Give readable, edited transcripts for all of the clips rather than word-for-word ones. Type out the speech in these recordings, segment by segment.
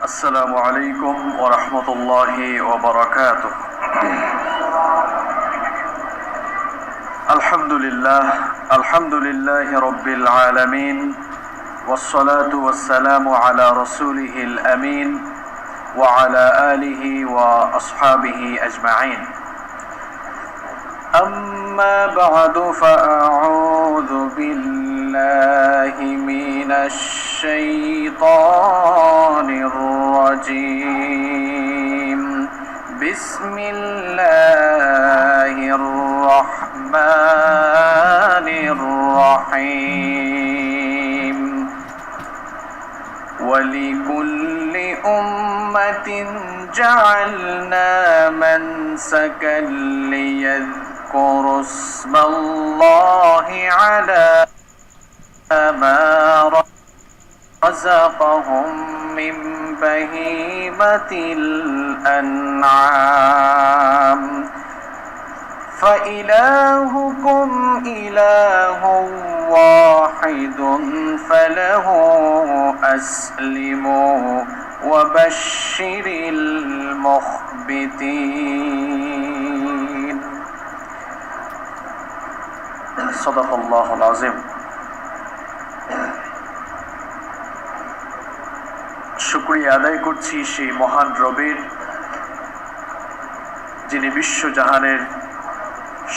السلام عليكم ورحمة الله وبركاته. الحمد لله رب العالمين، والصلاة والسلام على رسوله الأمين وعلى آله وأصحابه أجمعين. أما بعد فأعوذ بالله من الشيطان الرجيم. بسم الله الرحمن الرحيم. ولكل أمة جعلنا منسكا ليذكروا اسم الله على ما رزقهم من بهيمة الأنعام فإلهكم إله واحد فله أسلموا وبشر المخبتين. صدق الله العظيم. শুকরিয়া আদায় করছি সেই মহান রবের, যিনি বিশ্বজাহানের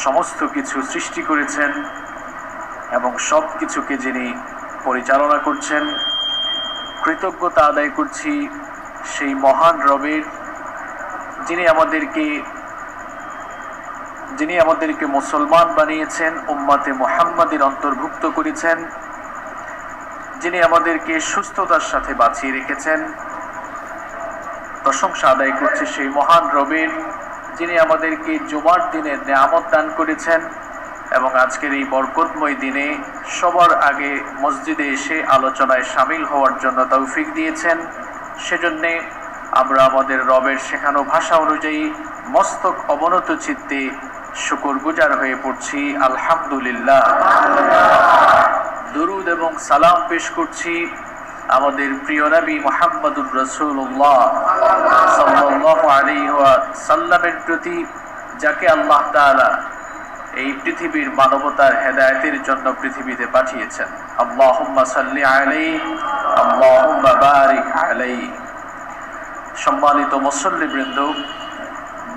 সমস্ত কিছু সৃষ্টি করেছেন এবং সব কিছুকে যিনি পরিচালনা করছেন। কৃতজ্ঞতা আদায় করছি সেই মহান রবের, যিনি আমাদেরকে মুসলমান বানিয়েছেন, উম্মতে মুহাম্মাদের অন্তর্ভুক্ত করেছেন, যিনি আমাদেরকে সুস্থতার সাথে বাঁচিয়ে রেখেছেন। প্রশংসা আদায় করছি সেই মহান রবের, যিনি আমাদেরকে জুমার দিনের নিয়ামত দান করেছেন এবং আজকের এই বরকতময় দিনে সবার আগে মসজিদে এসে আলোচনায় শামিল হওয়ার জন্য তৌফিক দিয়েছেন। সেজন্যে আমরা আমাদের রবের শেখানো ভাষা অনুযায়ী মস্তক অবনত চিত্তে শুকরগুজার হয়ে পড়ছি। আলহামদুলিল্লাহ। দুরুদ এবং সালাম পেশ করছি আমাদের প্রিয় নবী মুহাম্মদুর রাসূলুল্লাহ সাল্লাল্লাহু আলাইহি ওয়াসাল্লামের প্রতি, যাকে আল্লাহ তাআলা এই পৃথিবীর মানবতার হেদায়েতের জন্য পৃথিবীতে পাঠিয়েছেন। আল্লাহুম্মা সাল্লি আলাইহি আল্লাহুম্মা বারিক আলাইহি। সম্মানিত মুসল্লিবৃন্দ,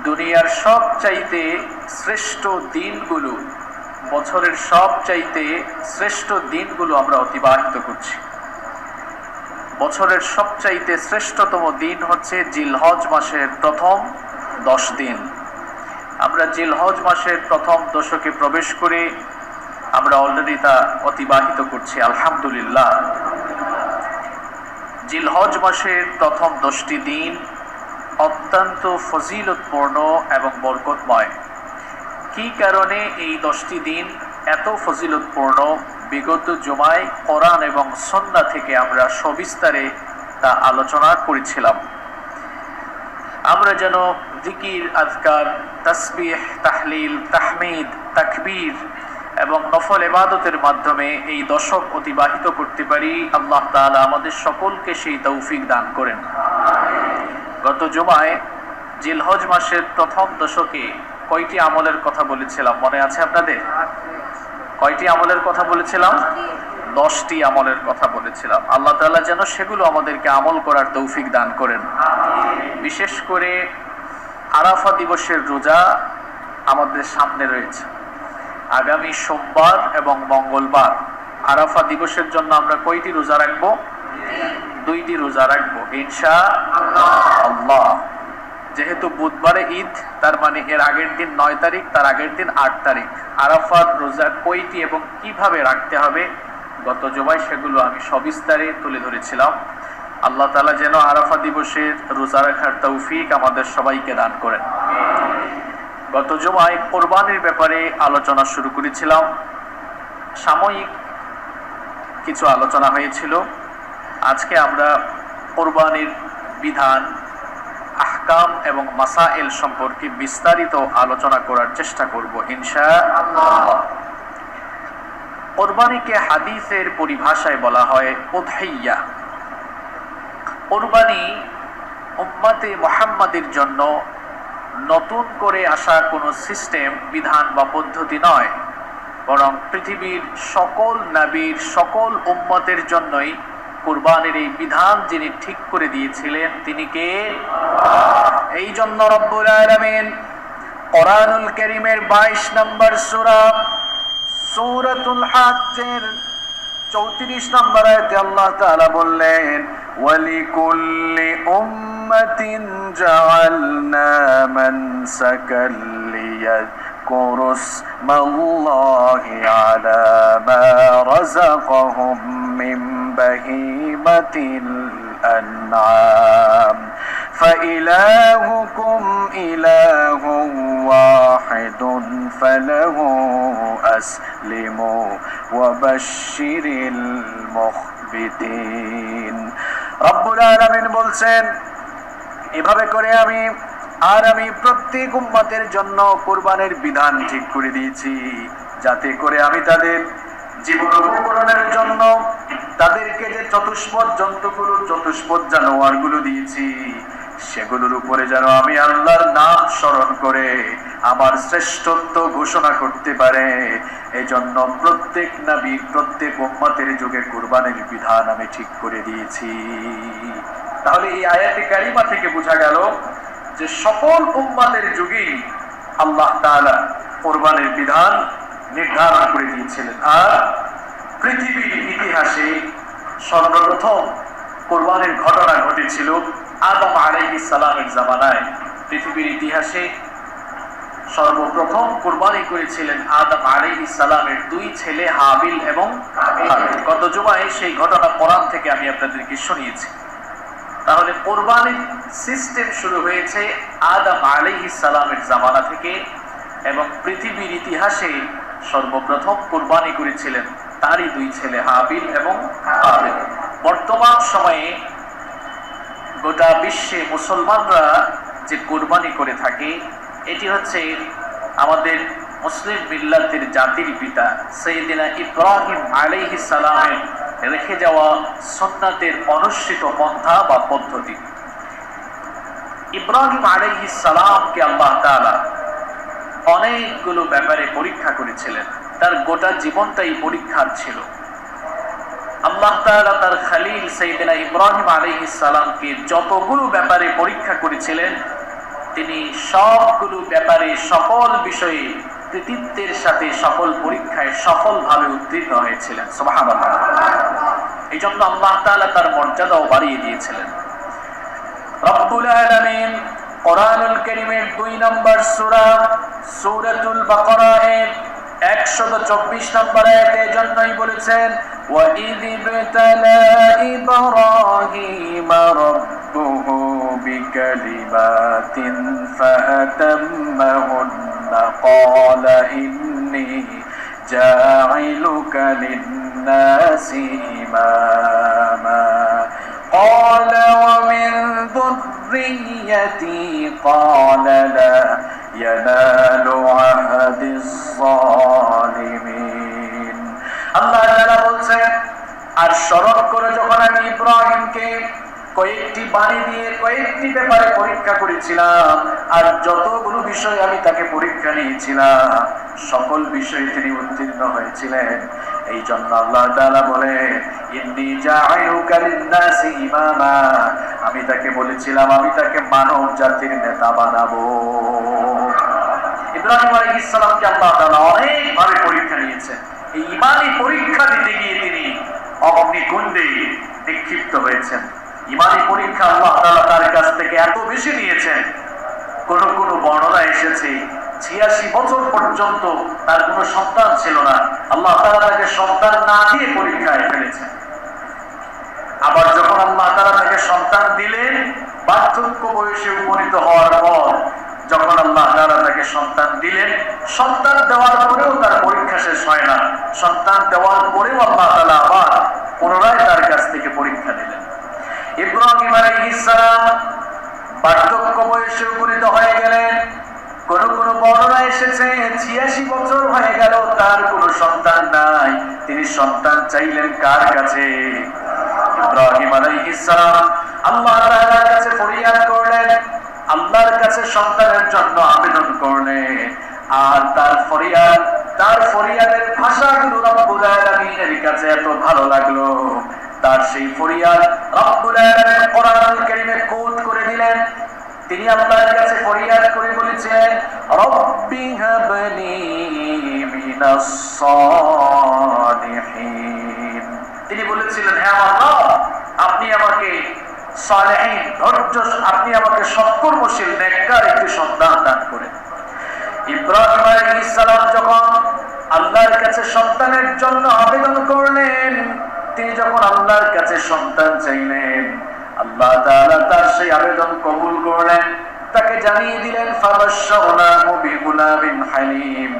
দুনিয়ার সবচাইতে শ্রেষ্ঠ দিনগুলো, বছরের সবচাইতে শ্রেষ্ঠ দিনগুলো আমরা অতিবাহিত করছি। বছরের সবচাইতে শ্রেষ্ঠতম দিন হচ্ছে জিলহজ মাসের প্রথম 10 দিন। আমরা জিলহজ মাসের প্রথম দশকে প্রবেশ করে আমরা অলরেডি তা অতিবাহিত করছি। আলহামদুলিল্লাহ। জিলহজ মাসের প্রথম 10টি দিন অত্যন্ত ফজিলতপূর্ণ এবং বরকতময়। কি কারণে এই 10টি দিন এত ফজিলতপূর্ণ, বিগত জুমায় কোরআন এবং সুন্নাহ থেকে আমরা সবিস্তারে তা আলোচনা করেছিলাম। আমরা যেন জিকির, আযকার, তাসবিহ, তাহলিল, তাহমিদ, তাকবীর এবং নফল ইবাদতের মাধ্যমে এই দশক অতিবাহিত করতে পারি। আল্লাহ তাআলা আমাদের সকলকে সেই তৌফিক দান করেন। গত জুমায় জিলহজ মাসের প্রথম দশকে কয়টি আমলের কথা বলেছিলাম মনে আছে আপনাদের? কয়টি আমলের কথা বলেছিলাম? 10টি আমলের কথা বলেছিলাম। আল্লাহ তাআলা যেন সেগুলো আমাদেরকে আমল করার তৌফিক দান করেন। বিশেষ করে আরাফা দিবসের রোজা আমাদের সামনে রয়েছে। আগামী সোমবার এবং মঙ্গলবার আরাফা দিবসের জন্য আমরা কয়টি রোজা রাখবো? 2টি রোজা রাখবো ইনশাআল্লাহ। যেহেতু বুধবারে ঈদ, তার মানে এর আগের দিন 9 তারিখ, তার আগের দিন 8 তারিখ। আরাফার রোজা কয়টি এবং কিভাবে রাখতে হবে গত জুমায় সেগুলো আমি সবিস্তারে তুলে ধরেছিলাম। আল্লাহ তাআলা যেন আরাফা দিবসের রোজা রাখার তৌফিক আমাদের সবাইকে দান করেন। গত জুমায় কোরবানির ব্যাপারে আলোচনা শুরু করেছিলাম। সাময়িক কিছু আলোচনা হয়েছিল। আজকে আমরা কোরবানির বিধান, আহকাম এবং মাসাইল সম্পর্কে বিস্তারিত আলোচনা করার চেষ্টা করব ইনশাআল্লাহ। কোরবানিকে হাদিসের পরিভাষায় বলা হয় উদহিয়া। কোরবানি উম্মতে মুহাম্মাদের জন্য নতুন করে আসা কোনো সিস্টেম, বিধান বা পদ্ধতি নয়, বরং পৃথিবীর সকল নবীর সকল উম্মতের জন্যই কুরবানির এই বিধান যিনি ঠিক করে দিয়েছিলেন তিনি কে? এই জন্য রব্বুল আলামিন কোরআনুল কারীমের 22 নম্বর সূরা সূরাতুল হজ্জের 34 নম্বর আয়াতে আল্লাহ তাআলা বললেন, ওয়ালিকুল্লি উম্মাতিন জাআলনা মানসাকাল লিয়াযকুরু ইসমাল্লাহি আলা মা রাযাকাহুম মিন বাহিমাতিল আনআম فإلهكم إله واحد فله أسلموا وبشر المخبتين। রব্বুল আলামিন বলছেন, এভাবে করে আমি প্রত্যেক উম্মতের জন্য কুরবানির বিধান ঠিক করে দিয়েছি, যাতে করে আমি তাদের জীবন উপকরণের জন্য তাদেরকে যে চতুষ্পদ জন্তুগুলো, চতুষ্পদ জানোয়ারগুলো দিয়েছি, সেগুলোর উপরে যেন আমি আল্লাহর নাম স্মরণ করে আমার শ্রেষ্ঠত্ব ঘোষণা করতে পারে। এই জন্য প্রত্যেক নবী, প্রত্যেক উম্মতের যুগে কুরবানির বিধান আমি ঠিক করে দিয়েছি। তাহলে এই আয়াতে কারিমা থেকে বোঝা গেল যে সকল উম্মতের যুগেই আল্লাহ তাআলা কুরবানির বিধান নির্ধারণ করে দিয়েছিলেন। আর পৃথিবীর ইতিহাসে সর্বপ্রথম কুরবানির ঘটনা ঘটেছিল আদম আলাইহিস সালামের জামানায়। পৃথিবীর ইতিহাসে সর্বপ্রথম কুরবানি করেছিলেন আদম আলাইহিস সালামের 2 ছেলে হাবিল এবং কাবিল। গত জুমায় সেই ঘটনা কোরআন থেকে আমি আপনাদেরকে শুনিয়েছি। তাহলে কুরবানির সিস্টেম শুরু হয়েছে আদম আলাইহিস সালামের জামানা থেকে, এবং পৃথিবীর ইতিহাসে সর্বপ্রথম কুরবানি করেছিলেন তারই 2 ছেলে হাবিল এবং কাবিল। বর্তমান সময়ে গোটা বিশ্বে মুসলমানরা যে কুরবানি করে থাকে, এটি হচ্ছে আমাদের মুসলিম মিল্লাতের জাতির পিতা সাইয়েদিনা ইব্রাহিম আলাইহিস সালামের রেখে যাওয়া সুন্নাতের অনুসৃত পন্থা বা পদ্ধতি। ইব্রাহিম আলাইহিস সালামকে আল্লাহ তাআলা অনেকগুলো ব্যাপারে পরীক্ষা করেছিলেন, তার গোটা জীবনটাই পরীক্ষার ছিল। আল্লাহ তাআলা তার খলিল সাইয়েদিনা ইব্রাহিম আলাইহিস সালামকে যতগুলো ব্যাপারে পরীক্ষা করেছিলেন, তিনি সবগুলো ব্যাপারে সকল বিষয়ে কৃতিত্বের সাথে সকল পরীক্ষায় সফলভাবে উত্তীর্ণ হয়েছিলেন। সুবহানাল্লাহ। এই জন্য আল্লাহ তাআলা তার মর্যাদাও বাড়িয়ে দিয়েছিলেন। রব্বুল আলামিন কোরআনুল কারীমের 2 নম্বর সূরা সূরাতুল বাকারা এর 124 নম্বর আয়াতে জন্যই বলেছেন, وَإِذِ ابْتَلَى إِبْرَاهِيمَ رَبُّهُ بِكَلِمَاتٍ فَأَتَمَّهُنَّ قَالَ إِنِّي جَاعِلُكَ لِلنَّاسِ إِمَامًا قَالَ وَمِنْ ذُرِّيَّتِي قَالَ لَا يَنَالُ عَهْدِ الظَّالِمِينَ। আল্লাহ তাআলা বলছেন, আর স্মরণ করে যখন আমি ইব্রাহিমকে কয়েকটি বাণী দিয়ে কয়েকটি ব্যাপারে পরীক্ষা করেছিলাম, আর যতগুলো বিষয় আমি তাকে পরীক্ষা নিয়েছিলাম, সকল বিষয়ে তিনি উত্তীর্ণ হয়েছিলেন। এই জন্য আল্লাহ তাআলা বলে, ইন্নী জাইলুকা লিন-নাসি ইমামা, আমি তাকে বলেছিলাম আমি তাকে মানব জাতির নেতা বানাবো। ইব্রাহিম আলাইহিস সালামকে আল্লাহ তাআলা অনেকভাবে পরীক্ষা নিয়েছেন। এই ইমানি পরীক্ষা দিতে গিয়ে তিনি অগ্নিকুণ্ডে নিক্ষিপ্ত হয়েছেন। ইমানি পরীক্ষা আল্লাহ তাআলা তার কাছ থেকে এত বেশি নিয়েছেন, কোন কোন বর্ণনা এসেছে 86 বছর পর্যন্ত তার কোনো সন্তান ছিল না। আল্লাহ তাআলা তাকে সন্তান না দিয়ে পরীক্ষায় ফেলেছেন। আবার যখন আল্লাহ তাআলা তাকে সন্তান দিলেন, বার্ধক্য বয়সে উপনীত হওয়ার পর যখন আল্লাহ তাআলা তাকে সন্তান দিলেন, সন্তান দেওয়ার পরেও তার পরীক্ষা শেষ হয় না। সন্তান দেওয়ার পরেও আল্লাহ তাআলা আবার পুনরায় তার কাছ থেকে পরীক্ষা নিলেন। ইব্রাহিম আলাইহিস সালাম বার্ধক্য বয়সে উপনীত হয়ে গেলেন। কোন কোন বর্ণনা এসেছে 86 বছর হয়ে গেল, তার কোনো সন্তান নাই। তিনি সন্তান চাইলেন কার কাছে? ইব্রাহিম আলাইহিস সালাম আল্লাহ তাআলার কাছে ফরিয়াদ কাছে সন্তানের জন্য আবেদন করলেন, আর তার ফরিয়াদের ভাষাগুলো রব্বুল আলামিনের কাছে এত ভালো লাগলো, তার সেই ফরিয়াদ রব্বুল আলামিন কোরআনুল কারীমে কোট করে দিলেন। তিনি আল্লাহর কাছে ফরিয়াদ করে বলেছেন, রব্বি হাবলি মিনাস সালিহিন। তিনি বলেছিলেন, হে আমার রব, আপনি আমাকে সালেহীন, আপনি আমাকে সৎকর্মশীল নেককার একটি সন্তান দান করেন। ইব্রাহিম আলাইহিস সালাম যখন আল্লাহর কাছে সন্তানের জন্য আবেদন করলেন, তিনি যখন আল্লাহর কাছে সন্তান চাইলেন, আল্লাহ তাআলা তার সেই আবেদন কবুল করলেন। তাকে জানিয়ে দিলেন, ফাবাশশারনাহু বিগুলামিন হালিম,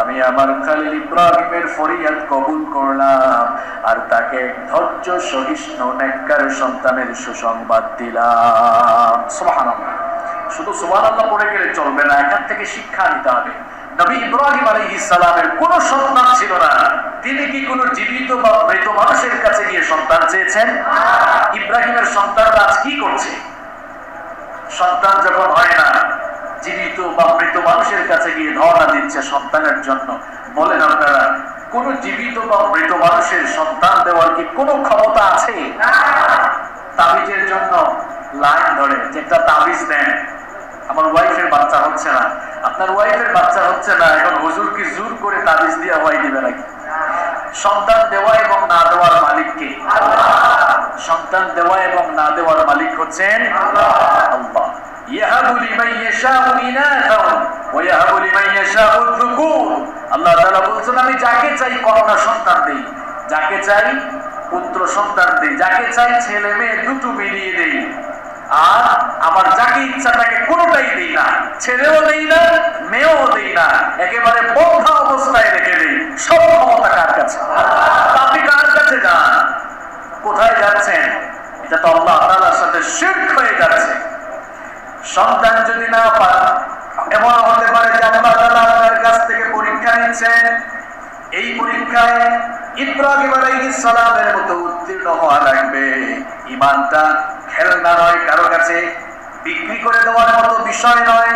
আমি আমার খলিল ইব্রাহিমের ফরিয়াদ কবুল করলাম, আর তাকে ধৈর্য সহিষ্ণু নেককার সন্তানের সুসংবাদ দিলাম। সুবহানাল্লাহ। শুধু সুবহানাল্লাহ পড়ে গেলে চলবে না, এখান থেকে শিক্ষা নিতে হবে। নবী ইব্রাহিম আলাইহিস সালামের কোনো সন্তান ছিল না, তিনি কি কোনো জীবিত বা মৃত মানুষের কাছে গিয়ে সন্তান চেয়েছেন? ইব্রাহিমের সন্তানরা আজ কি করছে? সন্তান যখন হয় না, জীবিত বা মৃত মানুষের কাছে গিয়ে ধর্ণা দিচ্ছে সন্তানের জন্য। বলেন আপনারা, কোন জীবিত বা মৃত মানুষের সন্তান দেওয়ার কি কোনো ক্ষমতা আছে? তাবিজের জন্য লাইন ধরে, যেটা তাবিজ দেন, আমার ওয়াইফের বাচ্চা হচ্ছে না, আপনার ওয়াইফের বাচ্চা হচ্ছে না, এখন হুজুর কি জোর করে তাবিজ দিয়ে ওয়াই দিবে নাকি? সন্তান দেওয়া এবং না দেওয়ার মালিক কে? সন্তান দেওয়া এবং না দেওয়ার মালিক হচ্ছেন আল্লাহ। ইয়াহাবু লিমান ইয়াশাউ ইনাথান ওয়া ইয়াহাবু লিমান ইয়াশাউ যুকুর। আল্লাহ তাআলা বলেছেন, আমি যাকে চাই কন্যা সন্তান দেই, যাকে চাই পুত্র সন্তান দেই, যাকে চাই ছেলে মেয়ে দুটো মিলিয়ে দেই, আর আমার যাকে ইচ্ছা তাকে কোনোটাই দেই না, ছেলেও দেই না মেয়েও দেই না, একেবারে বন্ধা অবস্থায় রেখে দেই। সব ক্ষমতা কার কাছে? আপনি কার কাছে যান? কোথায় যাচ্ছেন? এটা তো আল্লাহ তাআলার সাথে শিরক হয়ে যাচ্ছে। সন্তান যদি না পান, এমন হতে পারে যে আল্লাহ তাআলা আপনার কাছ থেকে পরীক্ষা নিচ্ছেন। এই পরীক্ষায় ইব্রাহিম আলাইহিস সালামের মতো উত্তীর্ণ হওয়া লাগবে। ঈমানটা খেলনা নয়, কারো কাছে বিক্রি করে দেওয়ার মতো বিষয় নয়।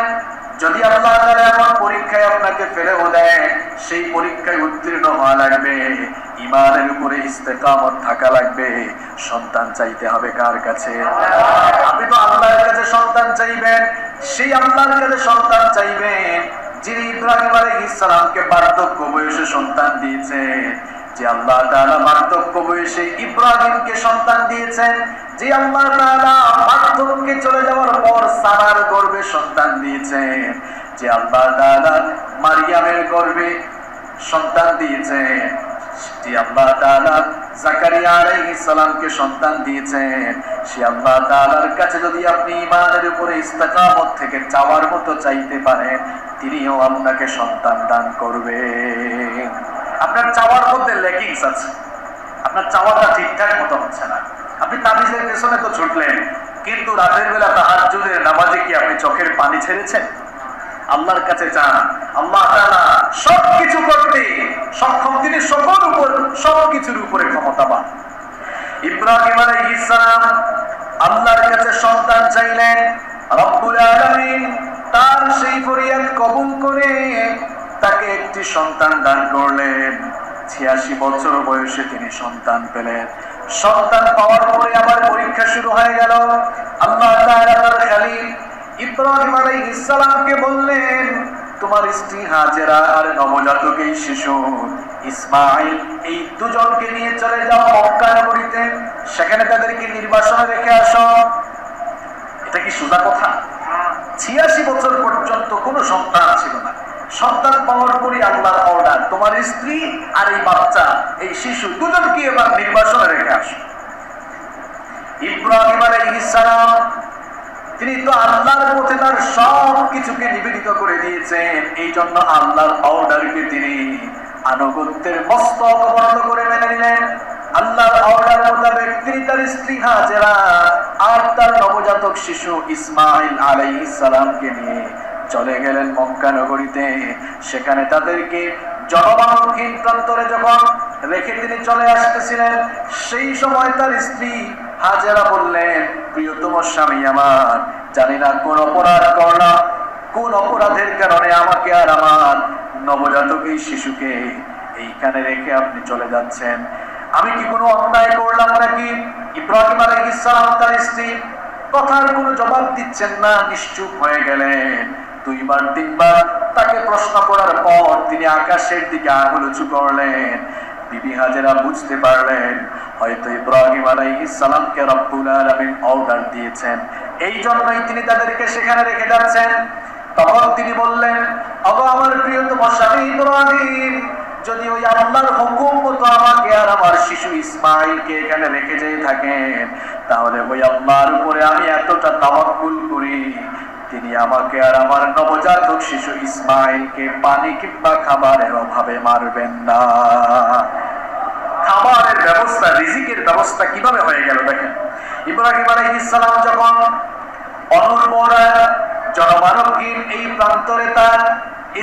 যদি আল্লাহ তাআলা এমন পরীক্ষায় আপনাকে ফেলেও দেয়, সেই পরীক্ষায় উত্তীর্ণ হওয়া লাগবে, ঈমানের উপরে ইস্তেকামত থাকা লাগবে। সন্তান চাইতে হবে কার কাছে? আপনি তো আল্লাহর কাছে সন্তান চাইবেন, সেই আল্লাহর কাছে সন্তান চাইবেন যিনি ইব্রাহিম আলাইহিস সালামকে বার্ধক্য বয়সে সন্তান দিয়েছে, যে আল্লাহ তাআলা বার্ধক্য বয়সে ইব্রাহিমকে সন্তান দিয়েছেন, যে আল্লাহ তাআলা বার্ধক্যে চলে যাওয়ার পর সারার গর্ভে সন্তান দিয়েছেন, যে আল্লাহ তাআলা মারিয়ামের গর্ভে সন্তান দিয়েছেন, যে আল্লাহ তাআলা জাকারিয়া আলাইহিস সালামকে সন্তান দিয়েছেন, সে আল্লাহ তাআলার কাছে যদি আপনি ঈমানের উপরে ইস্তেকামত থেকে চাওয়ার মতো চাইতে পারেন, তিনিও আপনাকে সন্তান দান করবেন। আপনার চাওয়ার মধ্যে ল্যাকিংস আছে, আপনার চাওয়াটা ঠিকঠাক মতো হচ্ছে না। আপনি তাবিজের পেছনে তো ছুটলেন, কিন্তু রাতের বেলা তাহাজ্জুদের নামাজে কি আপনি চোখের পানি ছেড়েছেন? আল্লাহর কাছে চান। আল্লাহ তাআলা সবকিছু করতে সক্ষম, তিনি সকল উপর সবকিছুর উপরে ক্ষমতাবান। ইব্রাহিম আলাইহিস সালাম আল্লাহর কাছে সন্তান চাইলেন, রব্বুল আলামিন তার সেই ফরিয়াদ কবুল করে তাকে একটি সন্তান দান করলেন। 86 বছর বয়সে তিনি সন্তান পেলেন। সন্তান পাওয়ার পরে আবার পরীক্ষা শুরু হয়ে গেল। আল্লাহ তাআলা তার খলিল ইব্রাহিম আলাইহিস সালামকে বললেন, তোমার স্ত্রী হাজেরা আর নবজাতক এই শিশু ইসমাঈল, এই দুজনকে নিয়ে চলে যাও মক্কা নগরীতে, সেখানে তাদেরকে নির্বাসনে রেখে আসো। এটা কি সোজা কথা? 86 বছর পর্যন্ত কোনো সন্তান ছিল না। সন্তান পাওয়ার পরই আল্লাহর অর্ডার, তোমার স্ত্রী আর এই বাচ্চা, এই শিশু দুজনকে এবার নির্বাসনে রেখে আসো। ইব্রাহিম আলাইহিস সালাম তিনি তো আল্লাহর পথে তার সব কিছুকে নিবেদিত করে দিয়েছেন, এই জন্য আল্লাহর অর্ডারকে তিনি আনুগত্যের মস্তক অবনত করে মেনে নিলেন। আল্লাহর অর্ডার মোতাবেক তিনি তার স্ত্রী হাজেরা আর তার নবজাতক শিশু ইসমাঈল আলাইহিস সালামকে নিয়ে চলে গেলেন মক্কা নগরীতে। সেখানে তাদেরকে জনমানবহীন প্রান্তরে যখন রেখে তিনি চলে আসতেছিলেন, সেই সময় তার স্ত্রী হাজেরা বললেন, প্রিয়তম স্বামী আমার, জানি না কোন অপরাধ করলাম, কোন অপরাধের কারণে আমাকে আর আমার নবজাতক এই শিশুকে এইখানে রেখে আপনি চলে যাচ্ছেন। আমি কি কোনো অন্যায় করলাম নাকি? ইব্রাহিম আলাইহিস সালাম তার স্ত্রী কথার কোনো জবাব দিচ্ছেন না, নিশ্চুপ হয়ে গেলেন। দুইবার তিনবার তাকে প্রশ্ন করার পর তিনি আকাশের দিকে আঙুল উঁচু করলেন। বিবি হাজেরা বুঝতে পারলেন হয়তো ইব্রাহিম আলাইহিস সালামকে রব্বুল আলামিন অর্ডার দিয়েছেন, এই জন্যই তিনি তাদেরকে সেখানে রেখে যাচ্ছেন। তখন তিনি বললেন, ওগো আমার প্রিয়তম স্বামী ইব্রাহিম, যদি ওই আল্লাহর হুকুম মতো আমাকে আর আমার শিশু ইসমাইলকে এখানে রেখে যেয়ে থাকেন, তাহলে ওই আল্লাহর উপরে আমি এতটা তাওয়াক্কুল করি, তিনি আমাকে আর আমার নবজাতক শিশু ইসমাইলকে পানি কিংবা খাবারের অভাবে মারবেন না। খাবারের ব্যবস্থা, রিজিকের ব্যবস্থা কিভাবে হয়ে গেল দেখেন। ইব্রাহিম আলাইহিস সালাম যখন অনুর্বর জনমানবহীন এই প্রান্তরে তার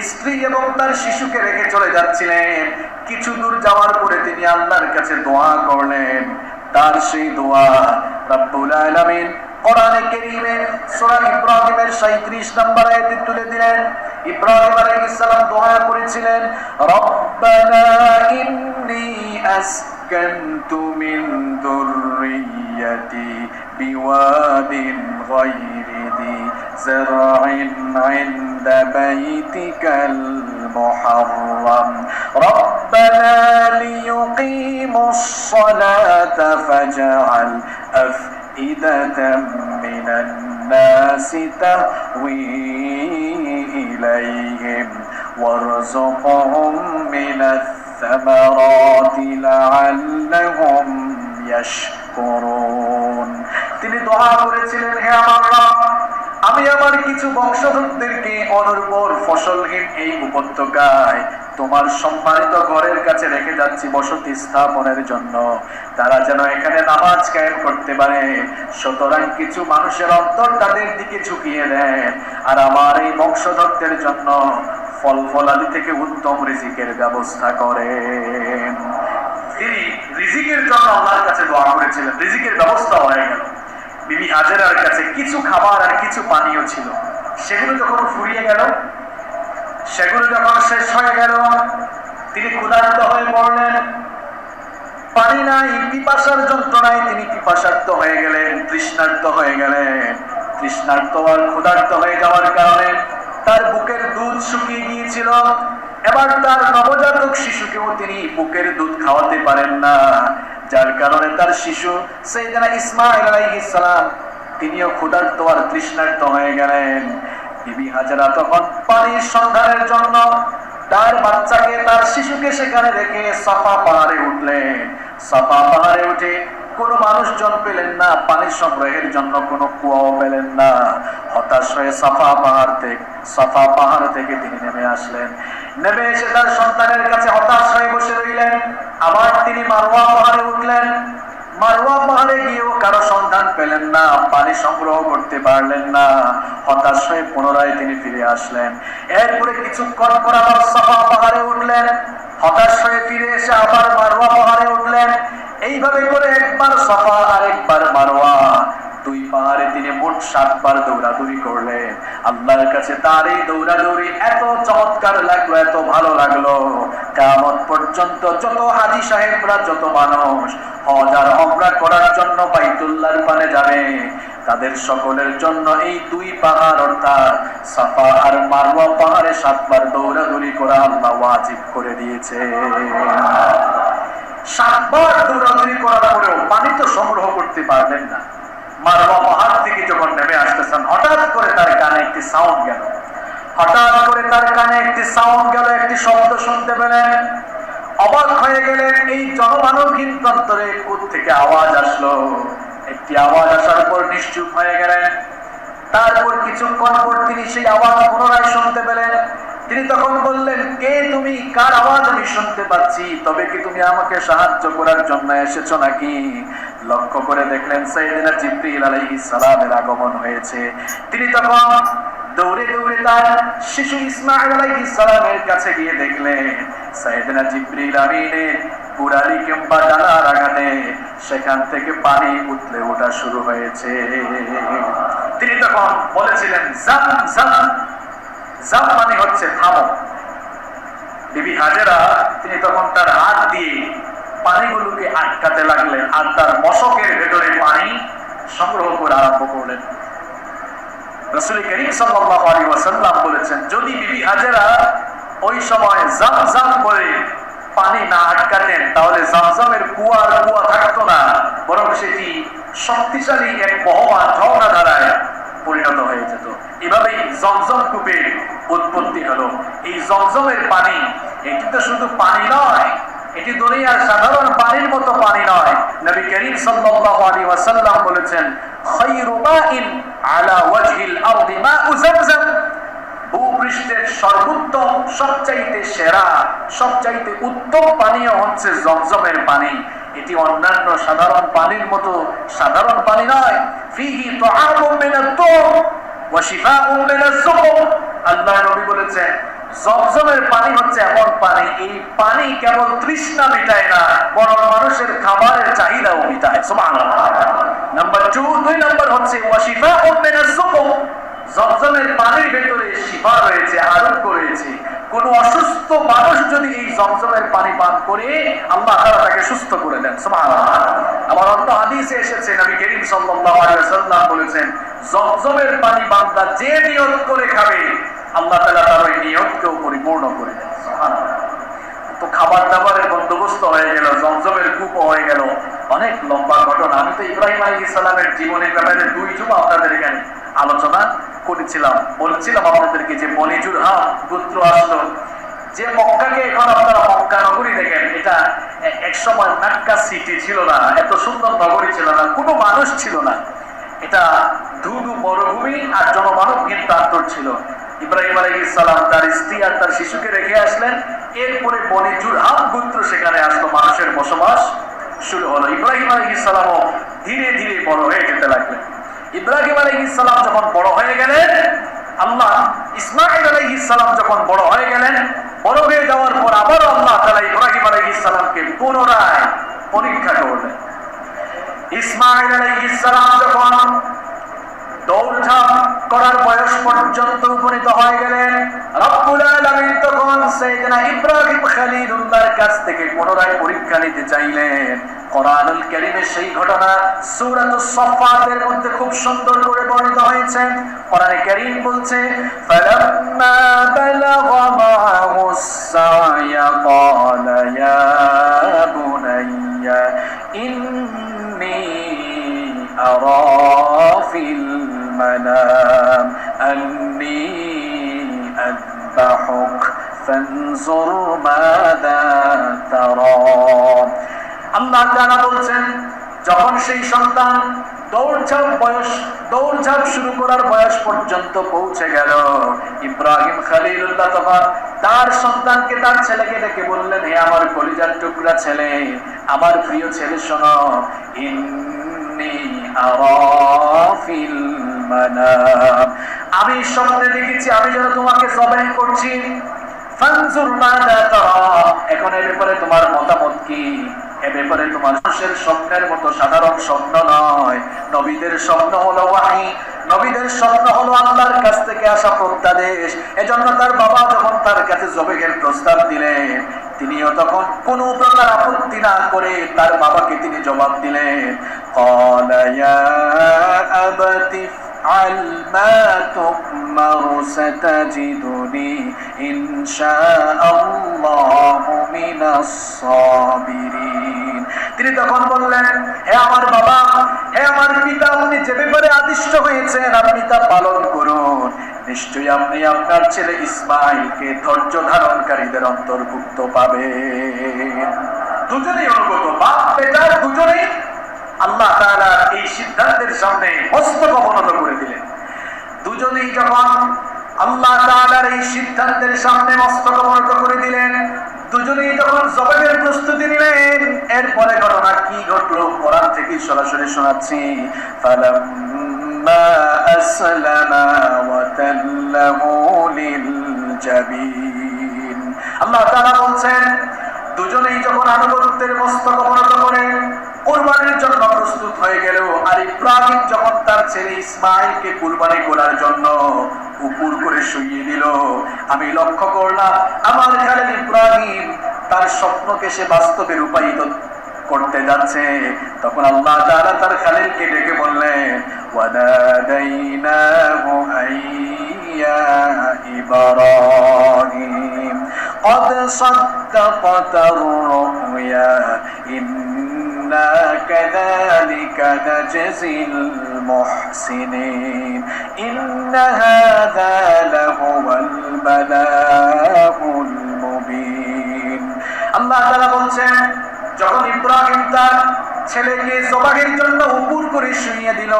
স্ত্রী এবং তার শিশুকে রেখে চলে যাচ্ছিলেন, কিছু দূর যাওয়ার পরে তিনি আল্লাহর কাছে দোয়া করলেন। তার সেই দোয়া রব্বুল আলামিন কোরআনে কারীমে সূরা ইব্রাহিমের 37 নম্বর আয়াতে তুলে দিলেন। ইব্রাহিম আলাইহিস সালাম দোয়া করেছিলেন, রব্বানা ইন্নী আসকানতু মিন যুররিয়্যাতি বিওয়াদিন গায়রি যি যারইন ইনদা বাইতিকাল মুহাররাম রব্বানা লিয়ুকিমুস সালাতা ফাজআল أفئدة من الناس تهوي إليهم وارزقهم من الثمرات لعلهم يشكرون। তিনি দোয়া করেছিলেন, হে আমার রব, আমি আমার কিছু বংশধরদেরকে অনুর্বর ফসলহীন এই উপত্যকায় তোমার সম্মানিত ঘরের কাছে রেখে যাচ্ছি বসতি স্থাপনের জন্য, তারা যেন এখানে নামাজ কায়েম করতে পারে। সুতরাং কিছু মানুষের অন্তর তাদের দিকে ঝুঁকিয়ে দেন, আর আমার এই বংশধরদের জন্য ফল ফলাদি থেকে উত্তম রিজিকের ব্যবস্থা করেন। তিনি রিজিকের জন্য আল্লাহর কাছে দোয়া করেছিলেন, রিজিকের ব্যবস্থা হয়ে গেল। বিবি হাজেরার কাছে কিছু খাবার আর কিছু পানীয় ছিল, সেগুলো যখন ফুরিয়ে গেল, সেগুলো যখন শেষ হয়ে গেল, তিনি ক্ষুধার্ত হয়ে পড়লেন। পানি নাই, পিপাসার যন্ত্রণায় তিনি পিপাসার্ত হয়ে গেলেন, তৃষ্ণার্ত হয়ে গেলেন। তৃষ্ণার্ত আর ক্ষুধার্ত হয়ে যাওয়ার কারণে তার বুকের দুধ শুকিয়ে গিয়েছিল। এবার তার নবজাতক শিশুকেও তিনি বুকের দুধ খাওয়াতে পারেন না, যার কারণে তার শিশু সাইয়েদনা ইসমাঈল আলাইহিস সালাম তিনিও ক্ষুধার্ত আর তৃষ্ণার্ত হয়ে গেলেন। বিবি হাজেরা তখন পানির সন্ধানের জন্য তার বাচ্চাকে, তার শিশুকে সেখানে রেখে সাফা পাহাড়ে উঠলেন। সাফা পাহাড়ে উঠে কোনো মানুষজন পেলেন না, পানি সংগ্রহের জন্য কোনো কুয়াও পেলেন না। হতাশ হয়ে সাফা পাহাড় থেকে তিনি নেমে আসলেন। নেমে এসে তার সন্তানের কাছে হতাশ হয়ে বসে রইলেন। আবার তিনি মারওয়া পাহাড়ে উঠলেন। মারওয়া পাহাড়ে গিয়েও কারো সন্ধান পেলেন না, পানি সংগ্রহ করতে পারলেন না। হতাশ হয়ে পুনরায় তিনি ফিরে আসলেন। এরপরে কিছুক্ষণ পর আবার সাফা পাহাড়ে উঠলেন। হতাশ হয়ে ফিরে এসে আবার মারওয়া পাহাড়ে উঠলেন। এইভাবে করে একবার সাফা আর একবার মারওয়া, দুই পাহাড়ে তিনি মোট 7 বার দৌড়াদৌড়ি করলেন। আল্লাহর কাছে তার এই দৌড়াদৌড়ি এত চমৎকার লাগলো, এত ভালো লাগলো, কিয়ামত পর্যন্ত যত হাজী সাহেবরা, যত মানুষ হজ আর উমরা করার জন্য বাইতুল্লাহর পানে যাবে, তাদের সকলের জন্য এই দুই পাহাড় অর্থাৎ সাফা আর মারওয়া পাহাড়ে 7 বার দৌড়াদৌড়ি করা আল্লাহ ওয়াজিব করে দিয়েছে। 7 বার দৌড়াদৌড়ি করার পরেও পানি তো সংগ্রহ করতে পারলেন না। মারওয়া পাহাড় থেকে যখন নেমে আসতেছেন, হঠাৎ করে তার কানে একটি সাউন্ড গেল। একটি শব্দ শুনতে পেলেন। অবাক হয়ে গেলেন, এই জনমানবহীন প্রান্তরে কোত্থেকে আওয়াজ আসলো। একটি আওয়াজ আসার পর নিশ্চুপ হয়ে গেলেন। তারপর কিছুক্ষণ পর তিনি সেই আওয়াজ পুনরায় শুনতে পেলেন। তিনি তখন বললেন, কে তুমি? কার আওয়াজ আমি শুনতে পাচ্ছি? তবে কি তুমি আমাকে সাহায্য করার জন্য এসেছো নাকি? লক্ষ্য করে দেখলেন সাইয়েদনা জিবরিল আলাইহিস সালামের আগমন হয়েছে। তিনি তখন দৌড়ে দৌড়ে তার শিশু ইসমাঈল আলাইহিস সালামের কাছে গিয়ে দেখলেন সাইয়েদনা জিবরিল আমিনের কুড়ালি কিংবা ডানার আঘাতে সেখান থেকে পানি উতলে ওঠা শুরু হয়েছে। তিনি তখন বলেছিলেন জাম জাম, জাম মানে হচ্ছে থামো। বিবি হাজেরা তিনি তখন তার হাত দিয়ে পানিগুলোকে আটকাতে লাগলেন আর তার মশকের ভেতরে পানি সংগ্রহ করে আরম্ভ করলেন। রাসূল করিম সাল্লাল্লাহু আলাইহি ওয়াসাল্লাম বলেছেন, যদি বিবি হাজেরা ওই সময় জামজাম বলে পানি না আটকাতেন তাহলে জামজামের কুয়া থাকতো না, বরং সেটি শক্তিশালী এক বহমান ঝর্ণা ধারায় পরিণত হয়ে যেত। এভাবেই জমজম কূপের উৎপত্তি হলো। এই জমজমের পানি এটি তো শুধু পানি নয়, এটি দুনিয়ার সাধারণ পানির মতো পানি নয়। নবী করিম সাল্লাল্লাহু আলাইহি ওয়াসাল্লাম বলেছেন, খায়রু মাইন আলা ওয়াজহিল আরদি মাউ জামজাম, ভূপৃষ্ঠের সর্বোত্তম, সবচাইতে সেরা, সবচাইতে উত্তম পানীয় হচ্ছে জমজমের পানি। এটি অন্যান্য সাধারণ পানির মতো সাধারণ পানি নয়। ফিহি তুআমুম মিনাত তুর ওয়া শিফাউম মিনাস সুকুম। আল্লাহ নবী বলেছেন, জমজমের পানি হচ্ছে এমন পানি, এই পানি কেবল তৃষ্ণা মেটায় না, বরং মানুষের খাবারের চাহিদাও মেটায়। সুবহানাল্লাহ। নাম্বার 2, 2 নম্বর হচ্ছে ওয়া শিফাউম মিনাস সুকুম। জমজমের পানির ভেতরে শিফা রয়েছে, আরোগ্য রয়েছে। কোন অসুস্থ মানুষ যদি এই জমজমের পানি পান করে, আল্লাহ তাআলা তাকে সুস্থ করে দেন। সুবহানাল্লাহ। আমার অন্য হাদিসে এসেছে, নবী করিম সাল্লাল্লাহু আলাইহি ওয়াসাল্লাম বলেছেন, জমজমের পানি বান্দা যে নিয়ত করে খাবে, আল্লাহ তাআলা তার ওই নিয়তকেও পরিপূর্ণ করে দেন। সুবহানাল্লাহ। তো খাবার দাবারের বন্দোবস্ত হয়ে গেল, জমজমের কূপ হয়ে গেল। অনেক লম্বা ঘটনা। আমি তো ইব্রাহিম আলাইহিস সালামের জীবনের ব্যাপারে 2 জুমা আপনাদের এখানে আলোচনা করেছিলাম। বলছিলাম আপনাদেরকে যে বনি জুরহাম গোত্র আসলো, যে মক্কাকে এখন আপনারা মক্কা নগরী দেখেন, এটা এক সময় মক্কা সিটি ছিল না, এত সুন্দর নগরী ছিল না, কোনো মানুষ ছিল না। এটা ধুধু মরুভূমি আর জনমানবহীন প্রান্তর ছিল। ইব্রাহিম আলাইহিস সালাম তার স্ত্রী আর তার শিশুকে রেখে আসলেন। এরপরে বনি জুরহাম গোত্র সেখানে আসলো, মানুষের বসবাস শুরু হলো। ইব্রাহিম আলাইহিস সালামও ধীরে ধীরে বড় হয়ে যেতে লাগলেন। ইব্রাহিম আলাইহিস সালাম যখন বড় হয়ে গেলেন, আল্লাহ ইসমাঈল আলাইহিস সালাম যখন বড় হয়ে গেলেন, বড় হয়ে যাওয়ার পর আবার আল্লাহ তাআলা ইব্রাহিম আলাইহিস সালামকে পুনরায় পরীক্ষা করলেন। ইসমাঈল আলাইহিস সালাম যখন দৌড়ঝাঁপ করার বয়স পর্যন্ত উপনীত হয়ে গেলেন, রব্বুল আলামিন তখন সাইয়েদনা ইব্রাহিম খলিলুল্লাহর কাছ থেকে পুনরায় পরীক্ষা নিতে চাইলেন। কোরআনুল কারীমে সেই ঘটনা সূরাতুস সাফফাতের মধ্যে খুব সুন্দর করে বর্ণিত হয়েছে। কোরআনে কারীম বলছে, ফালাম্মা বালাগা মা'হুস সা'য়া ক্বালা ইয়া বুনাইয়া ইন্নী আরা ফিল মানাম আন্নী আযবাহুক ফানজুর মাযা তারা। আল্লাহ তাআলা বলছেন, যখন সেই সন্তান দৌড়ঝাঁপ শুরু করার বয়স পর্যন্ত পৌঁছে গেল, ইব্রাহিম খলিলুল্লাহ তখন তার সন্তানকে, তার ছেলেকে ডেকে বললেন, হে আমার কলিজার টুকরা ছেলে, আমার প্রিয় ছেলে, শোনো, ইন্নী আরা ফিল মানাম, আমি স্বপ্নে দেখেছি আমি যেন তোমাকে জবাই করছি। ফানজুর মাযা তারা, এখন এর ব্যাপারে তোমার মতামত কি? এ ব্যাপারে তোমার মানুষের স্বপ্নের মতো সাধারণ স্বপ্ন নয়। নবীদের স্বপ্ন হলো ওয়াহী, নবীদের স্বপ্ন হলো আল্লাহর কাছ থেকে আসা প্রত্যাদেশ। এজন্য তার বাবা যখন তার কাছে জবেহের প্রস্তাব দিলেন, তিনিও তখন কোনো প্রকার আপত্তি না করে তার বাবাকে তিনি জবাব দিলেন, ক্বালা ইয়া আবাতি ইফআল মা তু'মারু সাতাজিদুনি ইনশাআল্লাহু মিনাস সাবিরিন। তিনি তখন বললেন, হে আমার বাবা, হে আমার পিতা, আপনি যে ব্যাপারে আদিষ্ট হয়েছেন আপনি তা পালন করুন। নিশ্চয়ই আপনি আপনার ছেলে ইসমাঈলকে ধৈর্য ধারণকারীদের অন্তর্ভুক্ত পাবেন। দুজনেই অনুগত, বাপ বেটা দুজনেই আল্লাহ তাআলা এই সিদ্ধান্তের সামনে মস্তক অবনত করে দিলেন। দুজনেই যখন আল্লাহ তাআলার এই সিদ্ধান্তের সামনে মস্তক অবনত করে দিলেন, দুজনেই যখন জবানের প্রস্তুতি নিলেন, এরপরে ঘটনা কি ঘটলো কোরআন থেকে সরাসরি শোনাচ্ছি। ফালাম্মা আসলামা ওয়া তাল্লাহু লিল জাবিন, আল্লাহ তাআলা বলছেন, দুজনেই যখন আনুগত্যের মস্তক অবনত করে কুরবানির জন্য প্রস্তুত হয়ে গেল, আর ইব্রাহিম যখন তার ছেলে ইসমাইলকে কুরবানি করার জন্য উপর করে শুইয়ে দিল, আমি লক্ষ্য করলাম আমার খালিদ ইব্রাহিম তার স্বপ্নকে সে বাস্তবে রূপায়িত করতে যাচ্ছে। তখন আল্লাহ তাআলা তার খালিলকে ডেকে বললেন, ওয়ানাদাইনাহু আইয়া ইব্রাহিম قد صدقت الرؤيا إنا كذلك نجزي المحسنين إن هذا لهو البلاء المبين আল্লাহ তাআলা বলছেন, যখন ইব্রাহিম তার ছেলেকে জবাহের জন্য উপর করে শুইয়ে দিল,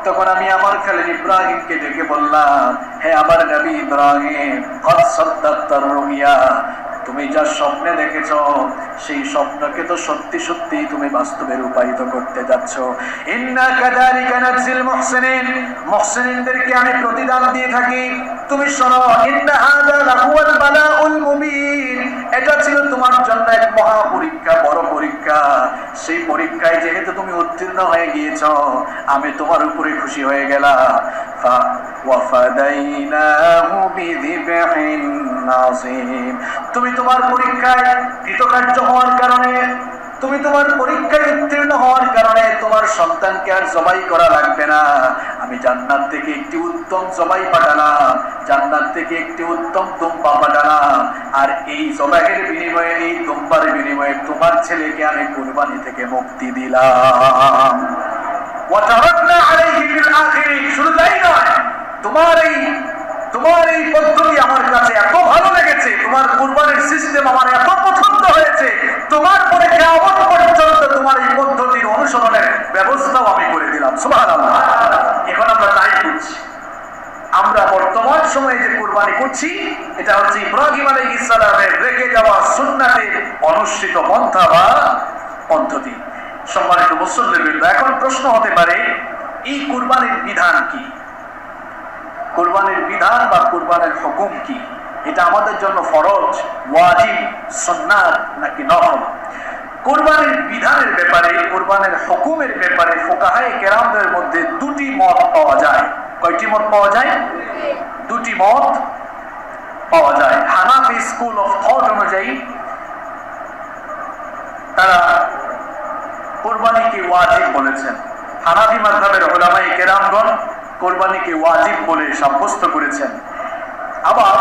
তখন আমি আমার খালিদ ইব্রাহিমকে ডেকে বললাম, হে আমার নবী ইব্রাহিম, কদ সাদ্দাক্তার রুইয়া, তুমি যা স্বপ্নে দেখেছ সেই স্বপ্নকে তো সত্যি সত্যি তুমি বাস্তবে রূপায়িত করতে যাচ্ছ। ইন্না কাযালিকা নাজজিল মুহসিনিন, মুহসিনদেরকে আমি প্রতিদান দিয়ে থাকি। তুমি শোনো, ইন্না হাযা লাহুয়াল বালাউল মুবিন, এটা ছিল তোমার জন্য এক মহা পরীক্ষা, বড় পরীক্ষা। সেই পরীক্ষায় যেহেতু তুমি উত্তীর্ণ হয়ে গিয়েছ, আমি তোমার উপরে খুশি হয়ে গেলাম। ওয়াফাদাইনাহু বিযিবহিন নাযীম, তুমি তোমার পরীক্ষায় কৃতকার্য হওয়ার কারণে, তুমি তোমার পরীক্ষায় উত্তীর্ণ হওয়ার কারণে তোমার সন্তানকে আর জবাই করা লাগবে না। আমি জান্নাত থেকে একটি উত্তম জবাই পাঠালাম, জান্নাত থেকে একটি উত্তম দুম্বা পাঠালাম, আর এই জবাইয়ের বিনিময়ে, এই দুম্বার বিনিময়ে তোমার ছেলেকে আমি কুরবানি থেকে মুক্তি দিলাম। ওয়া তারাকনা আলাইহি ফিল আখিরিন, শুধু তাই নয়, তোমার এই পদ্ধতি আমার কাছে এত ভালো লেগেছে, তোমার কুরবানির সিস্টেম আমার এত পছন্দ হয়েছে, তোমার পরে কিয়ামত পর্যন্ত তোমার এই পদ্ধতির অনুসরণের ব্যবস্থাও আমি করে দিলাম। সুবহানাল্লাহ। এখন আমরা তাই করছি। আমরা বর্তমান সময়ে যে কুরবানি করছি, এটা হচ্ছে ইব্রাহিম আলাইহিস সালামের রেখে যাওয়া সুন্নাতের অনুসৃত পন্থা বা পদ্ধতি। সম্মানিত মুসল্লিবৃন্দ, এখন প্রশ্ন হতে পারে, এই কুরবানির বিধান কি? কুরবানির বিধান বা কুরবানির হুকুম কি? এটা আমাদের জন্য ফরজ, ওয়াজিব, সুন্নাত নাকি নফল? কুরবানির বিধানের ব্যাপারে, কুরবানির হুকুমের ব্যাপারে ফুকাহায়ে কেরামদের মধ্যে দুটি মত পাওয়া যায়। কয়টি মত পাওয়া যায়? দুটি মত পাওয়া যায়। হানাফি স্কুল অফ থট অনুযায়ী তারা কুরবানিকে ওয়াজিব বলেছেন। হানাফি মাযহাবের উলামায়ে কেরামগণ কুরবানিকে ওয়াজিব বলে সাব্যস্ত করেছেন। আবার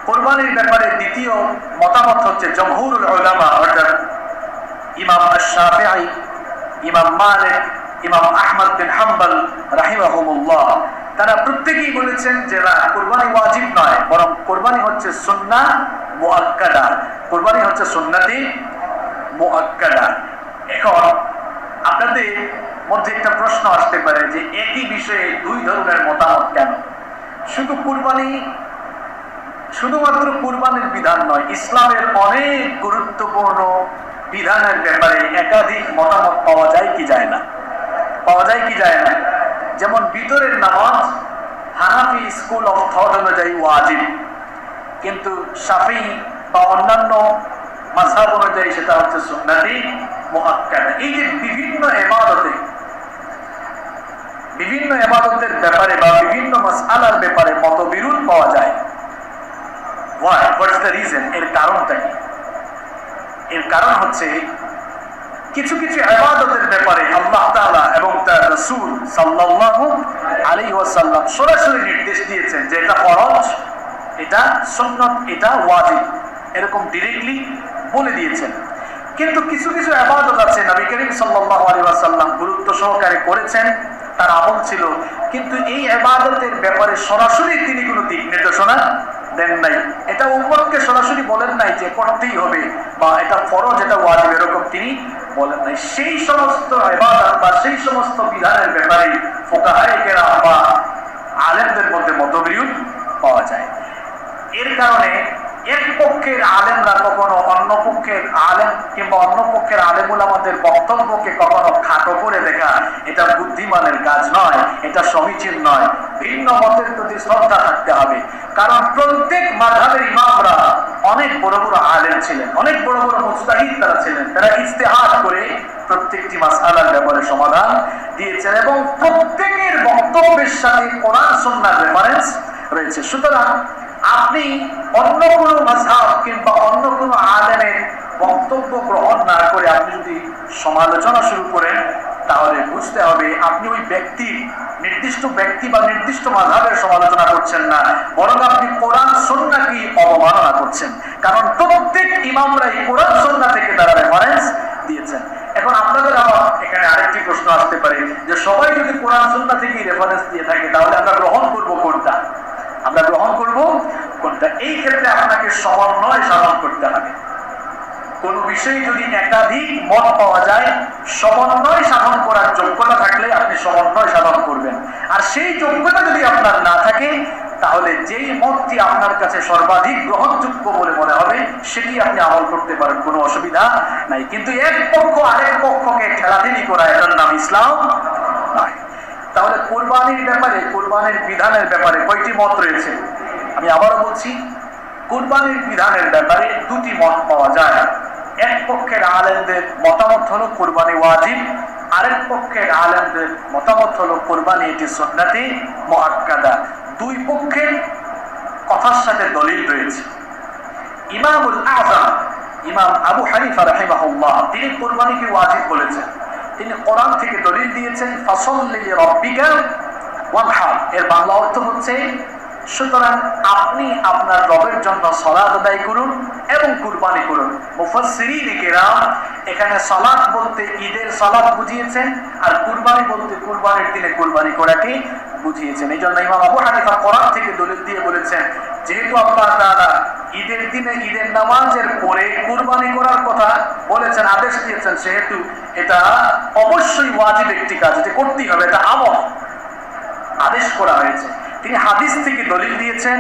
কুরবানির ব্যাপারে দ্বিতীয় মতামত হচ্ছে জমহুরুল উলামা, অর্থাৎ ইমাম আশ-শাফিঈ, ইমাম মালিক, ইমাম আহমদ বিন হাম্বল রাহিমাহুমুল্লাহ, তারা প্রত্যেকেই বলেছেন যে না, কুরবানি ওয়াজিব নয়, বরং কুরবানি হচ্ছে সুন্নাহ মুআক্কাদা, কুরবানি হচ্ছে সুন্নতি মুআক্কাদা। এখন আপনাদের মধ্যে একটা প্রশ্ন আসতে পারে যে একই বিষয়ে দুই ধরনের মতামত কেন? শুধুমাত্র কুরবানির বিধান নয়, ইসলামের অনেক গুরুত্বপূর্ণ বিধানের ব্যাপারে একাধিক মতামত পাওয়া যায় কি যায় না? পাওয়া যায় কি যায় না? যেমন ভিতরের নামাজ হানাফি স্কুল অফ থট অনুযায়ী ওয়াজিব, কিন্তু শাফিঈ বা অন্যান্য মাযহাব অনুযায়ী সেটা হচ্ছে সুন্নতি মুআক্কাদা। এই যে বিভিন্ন ইবাদতের ব্যাপারে বা বিভিন্ন মাসআলার ব্যাপারে মতবিরোধ পাওয়া যায়। Why? What's the reason? এর কারণটা কি? এর কারণ হচ্ছে কিছু কিছু ইবাদতের ব্যাপারে আল্লাহ তাআলা এবং তার রাসূল সাল্লাল্লাহু আলাইহি ওয়াসাল্লাম সরাসরি নির্দেশ দিয়েছেন যে এটা ফরজ, এটা সুন্নাত, এটা ওয়াজিব, এরকম ডাইরেক্টলি বলে দিয়েছেন। কিন্তু কিছু কিছু ইবাদত আছে নবী করিম সাল্লাল্লাহু আলাইহি ওয়াসাল্লাম গুরুত্ব সহকারে করেছেন, তার আমল ছিল, কিন্তু এই ইবাদতের ব্যাপারে সরাসরি তিনি কোনো দিক নির্দেশনা দেন নাই। এটা উম্মতকে সরাসরি বলেন নাই যে করতেই হবে বা এটা ফরজ, এটা ওয়াজিব, এরকম তিনি বলেন নাই। সেই সমস্ত ইবাদত বা সেই সমস্ত বিধানের ব্যাপারে ফুকাহায়ে কেরাম বা আলেমদের মধ্যে মতবিরোধ পাওয়া যায়। এর কারণে এক পক্ষের আলেমরা কখনো অন্য পক্ষের আলেম কিংবা অন্য পক্ষের আলেমুল আমাদের বক্তব্যকে কখনো খাটো করে দেখা এটা বুদ্ধিমানের কাজ নয়, এটা এটা সমীচীন নয়। ভিন্ন মতের প্রতি শ্রদ্ধা থাকতে হবে, কারণ প্রত্যেক মাযহাবের ইমামরা অনেক বড় বড় আলেম ছিলেন, অনেক বড় বড় মুজতাহিদ তারা ছিলেন। তারা ইজতিহাদ করে প্রত্যেকটি মাসআলার ব্যাপারে সমাধান দিয়েছেন এবং প্রত্যেকের বক্তব্যের সাথে কোরআন সুন্নাহর রেফারেন্স রয়েছে। সুতরাং আপনি অন্য কোনো মাযহাব কিংবা অন্য কোনো আলেমের বক্তব্য গ্রহণ না করে আপনি যদি সমালোচনা শুরু করেন, তাহলে বুঝতে হবে আপনি ওই নির্দিষ্ট ব্যক্তি বা নির্দিষ্ট মাযহাবের সমালোচনা করছেন না, বরং আপনি কোরআন সুন্নাহকে অবমাননা করছেন। কারণ প্রত্যেক ইমামরাই কোরআন সুন্নাহ থেকে তারা রেফারেন্স দিয়েছেন। এখন আপনাদের আবার এখানে আরেকটি প্রশ্ন আসতে পারে যে সবাই যদি কোরআন সুন্নাহ থেকে রেফারেন্স দিয়ে থাকে, তাহলে আমরা গ্রহণ করব কোনটা? আমরা গ্রহণ করব কোনটা? এই ক্ষেত্রে আপনাকে সমন্বয় সাধন করতে হবে। কোন বিষয়ে যদি একাধিক মত পাওয়া যায়, সমন্বয় সাধন করার যোগ্যতা থাকলে আপনি সমন্বয় সাধন করবেন। আর সেই যোগ্যতা যদি আপনার না থাকে, তাহলে যেই মতটি আপনার কাছে সর্বাধিক গ্রহণযোগ্য বলে মনে হবে সেটি আপনি আমল করতে পারেন, কোনো অসুবিধা নাই। কিন্তু এক পক্ষ আরেক পক্ষকে ঠেলাঠেলি করা, এটার নাম ইসলাম নয়। তাহলে কুরবানির ব্যাপারে, কুরবানির বিধানের ব্যাপারে কয়টি মত রয়েছে? আমি আবারও বলছি, কুরবানির বিধানের ব্যাপারে দুটি মত পাওয়া যায়। এক পক্ষের আলেমদের মতামত হলো কুরবানি ওয়াজিব, আরেক পক্ষের আলেমদের মতামত হলো কুরবানি এটি সুন্নতি মুআক্কাদা। দুই পক্ষের কথার সাথে দলিল রয়েছে। ইমামুল আযম ইমাম আবু হানিফা রাহিমাহুল্লাহ তিনি কুরবানিকে ওয়াজিব বলেছেন। তিনি কোরআন থেকে দলিল দিয়েছেন, ফাসাল্লি লিরাব্বিকা ওয়ানহার। এর বাংলা অর্থ হচ্ছে, সুতরাং আপনি আপনার রবের জন্য সালাত আদায় করুন এবং কুরবানি করুন। মুফাসসিরিন কিরাম এখানে সালাত বলতে ঈদের সালাত বুঝিয়েছেন, আর কুরবানি বলতে কুরবানির দিনে কুরবানি করাকে বুঝিয়েছেন। এই জন্য ইমাম আবু হানিফা কোরআন থেকে দলিল দিয়ে বলেছেন, যেহেতু আল্লাহ তাআলা ঈদের দিনে ঈদের নামাজের পরে কুরবানি করার কথা বলেছেন, আদেশ দিয়েছেন, সেহেতু এটা অবশ্যই ওয়াজিব একটি কাজ, এটা করতেই হবে, এটা আমল আদেশ করা হয়েছে। তিনি হাদিস থেকে দলিল দিয়েছেন,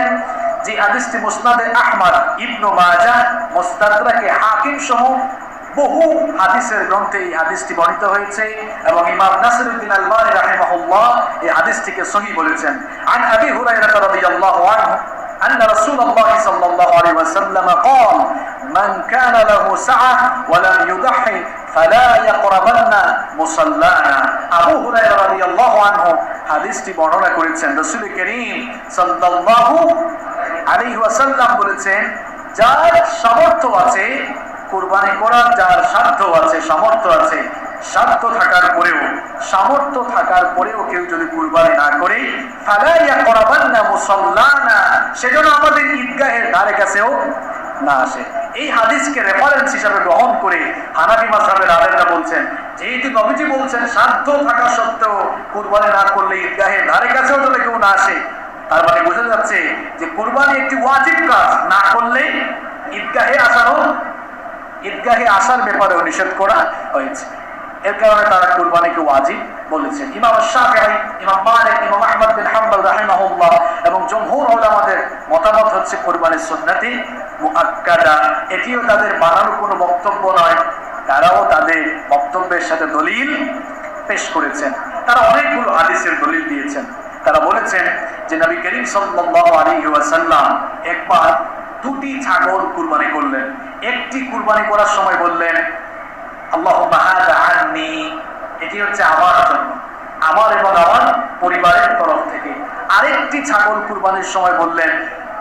যে হাদিসটি মুসনাদে আহমদ, ইবনে মাজাহ, মুস্তাদরাকে হাকিম সহ বহু হাদিসের গ্রন্থে এই হাদিসটি বর্ণিত হয়েছে এবং ইমাম নাসিরউদ্দিন আলবানী রাহিমাহুল্লাহ এই হাদিসটিকে সহিহ বলেছেন। আন আবি হুরায়রা রাদিয়াল্লাহু আনহু أن رسول الله صلى الله عليه وسلم قال من كان له سعة ولم يضحي فلا يقربن مصلانا। আবু হুরায়রা রাদিয়াল্লাহু আনহু হাদিসটি বর্ণনা করেছেন। রাসূল করিম সাল্লাল্লাহু আলাইহি ওয়াসাল্লাম বলেছেন, যার সামর্থ্য আছে কুরবানি করার, যার সাধ্য আছে, সামর্থ্য আছে, সামর্থ্য থাকার পরেও কেউ যদি কুরবানি না করে, ফালা ইয়াকরাবান্না মুসাল্লানা, সেজন্য আমাদের ঈদগাহের ধারে কাছেও না আসে। এই হাদিসকে রেফারেন্স হিসেবে গ্রহণ করে হানাফি মাযহাবের আলেমরা বলছেন, যেহেতু নবীজি বলছেন সাধ্য থাকা সত্ত্বেও কুরবানি না করলে ঈদগাহের ধারে কাছেও যদি কেউ না আসে, তার মানে বোঝা যাচ্ছে যে কুরবানি একটি ওয়াজিব কাজ, না করলে ঈদগাহে আসার ব্যাপারেও নিষেধ করা হয়েছে। এর কারণে তারা কুরবানিকে ওয়াজিব বলেছেন। ইমাম শাফিঈ, ইমাম মালিক, ইমাম আহমদ বিন হাম্বল রাহিমাহুল্লাহ এবং জমহুর উলামাদের মতামত হচ্ছে কুরবানি সুন্নতি মুআক্কাদা। এটিও তাদের বানানো কোনো বক্তব্য নয়, তারাও তাদের বক্তব্যের সাথে দলিল পেশ করেছেন। তারা অনেকগুলো হাদিসের দলিল দিয়েছেন। তারা বলেছেন যে নবী করিম সাল্লাল্লাহু আলাইহি ওয়াসাল্লাম একবার দুটি ছাগল কুরবানি করলেন। একটি কুরবানি করার সময় বললেন, আল্লাহুম্মা হাযা আন্নী, এটি হচ্ছে আমার জন্য, আমার এবং আমার পরিবারের তরফ থেকে। আরেকটি ছাগল কুরবানির সময় বললেন,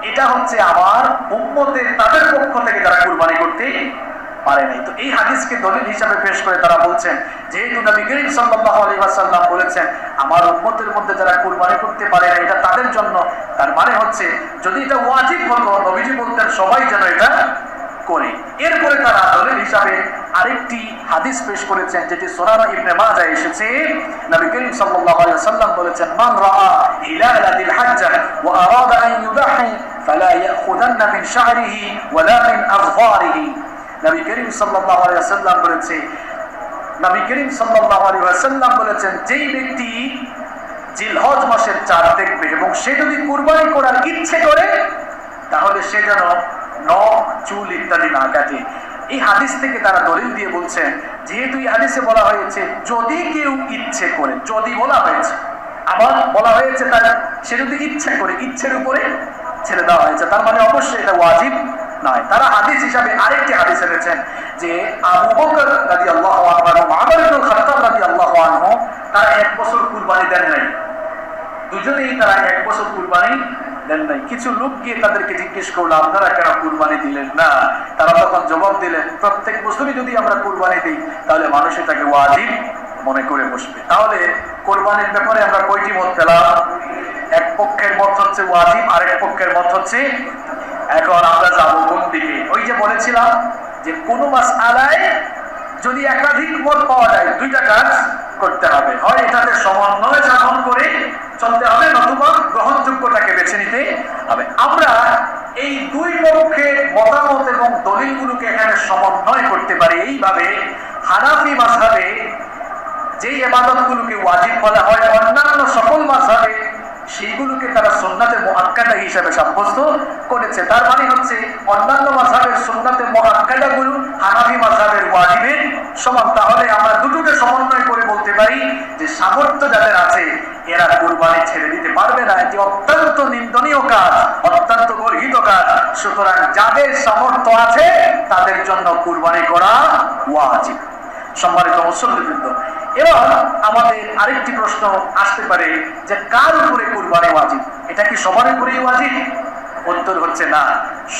এটা হচ্ছে আমার উম্মতের, তাদের পক্ষ থেকে যারা কুরবানি করতে পারে নাই। তো এই হাদিসকে দলিল হিসাবে পেশ করে তারা বলছেন, যেহেতু নবী করিম সাল্লাল্লাহু আলাইহি ওয়াসাল্লাম বলেছেন আমার উম্মতের মধ্যে যারা কুরবানি করতে পারে না, এটা তাদের জন্য, তার মানে হচ্ছে যদি এটা ওয়াজিব হতো, নবীজি বলতেন সবাই যেন এটা করে। এরপরে তারা দলিল হিসাবে আরেকটি হাদিস পেশ করেছেন, যেটি সুনান ইবনে মাজাহ এসেছে। নবী করিম সাল্লাল্লাহু আলাইহি ওয়াসাল্লাম বলেছেন, মান রাআ হিলাল যিল হজ্জা ওয়া আরাদা আন ইউদাহি ফালা ইয়াখুদান্না মিন শা'রিহি ওয়ালা মিন আযফারিহি। নবী করিম সাল্লাল্লাহু আলাইহি ওয়াসাল্লাম বলেছেন, যেই ব্যক্তি জিলহজ মাসের চাঁদ দেখবে এবং সে যদি কুরবানি করার ইচ্ছে করে, তাহলে সে যেন নখ, চুল ইত্যাদি না কাটে। এই হাদিস থেকে তারা দলিল দিয়ে বলছেন, যেহেতু এই হাদিসে বলা হয়েছে যদি কেউ ইচ্ছে করে, যদি বলা হয়েছে, আবার বলা হয়েছে তার সে যদি ইচ্ছা করে ইচ্ছের উপরে ছেড়ে দেওয়া হয়েছে, তার মানে অবশ্যই এটা ওয়াজিব নয়। তারা হাদিস হিসাবে আরেকটি হাদিস এনেছেন যে আবু বকর রাদিয়াল্লাহু আনহু এবং ওমর ইবনে খাত্তাব রাদিয়াল্লাহু আনহু তারা 1 বছর কুরবানি দেন নাই, দুজনেই তারা 1 বছর কুরবানি দেন নাই। কিছু লোক গিয়ে তাদেরকে জিজ্ঞেস করলো আপনারা কেন কুরবানি দিলেন না? তারা তখন জবাব দিলেন প্রত্যেক বছরই যদি আমরা কুরবানি দিই তাহলে মানুষ এটাকে ওয়াজিব মনে করে বসবে। তাহলে কোরবানির ব্যাপারে আমরা কয়টি মত পেলাম? এক পক্ষের মত হচ্ছে ওয়াজিব, আরেক পক্ষের মত হচ্ছে। এখন আমরা যাবো কোন দিকে? ওই যে বলেছিলাম যে কোনো মাসআলায় যদি একাধিক মত পাওয়া যায় দুইটা কাজ করতে হবে, হয় এটাতে সমন্বয় সাধন করে চলতে হবে, নতুবা গ্রহণযোগ্যটাকে বেছে নিতে হবে। আমরা এই দুই পক্ষের মতামত এবং দলিলগুলোকে এখানে সমন্বয় করতে পারি এইভাবে। হানাফি মাযহাবে যেই ইবাদতগুলোকে ওয়াজিব বলা হয় অন্যান্য সকল মাযহাবে সেইগুলোকে তারা সুন্নাতে মুআক্কাদা হিসেবে সাব্যস্ত করেছে। তার মানে হচ্ছে অন্যান্য মাযহাবের সুন্নাতে মুআক্কাদাগুলো হানাফি মাযহাবের ওয়াজিবের সমান। তাহলে আমরা দুটোকে সমন্বয় করে বলতে পারি যে সামর্থ্য যাদের আছে এরা কুরবানি ছেড়ে দিতে পারবে না। এটি অত্যন্ত নিন্দনীয় কাজ, অত্যন্ত গর্হিত কাজ। সুতরাং যাদের সামর্থ্য আছে তাদের জন্য কুরবানি করা ওয়াজিব। সম্মানিত মুসল্লিবৃন্দ, এবার আমাদের আরেকটি প্রশ্ন আসতে পারে যে কার উপরে কুরবানি ওয়াজিব? এটা কি সবার উপরেই ওয়াজিব? উত্তর হচ্ছে না,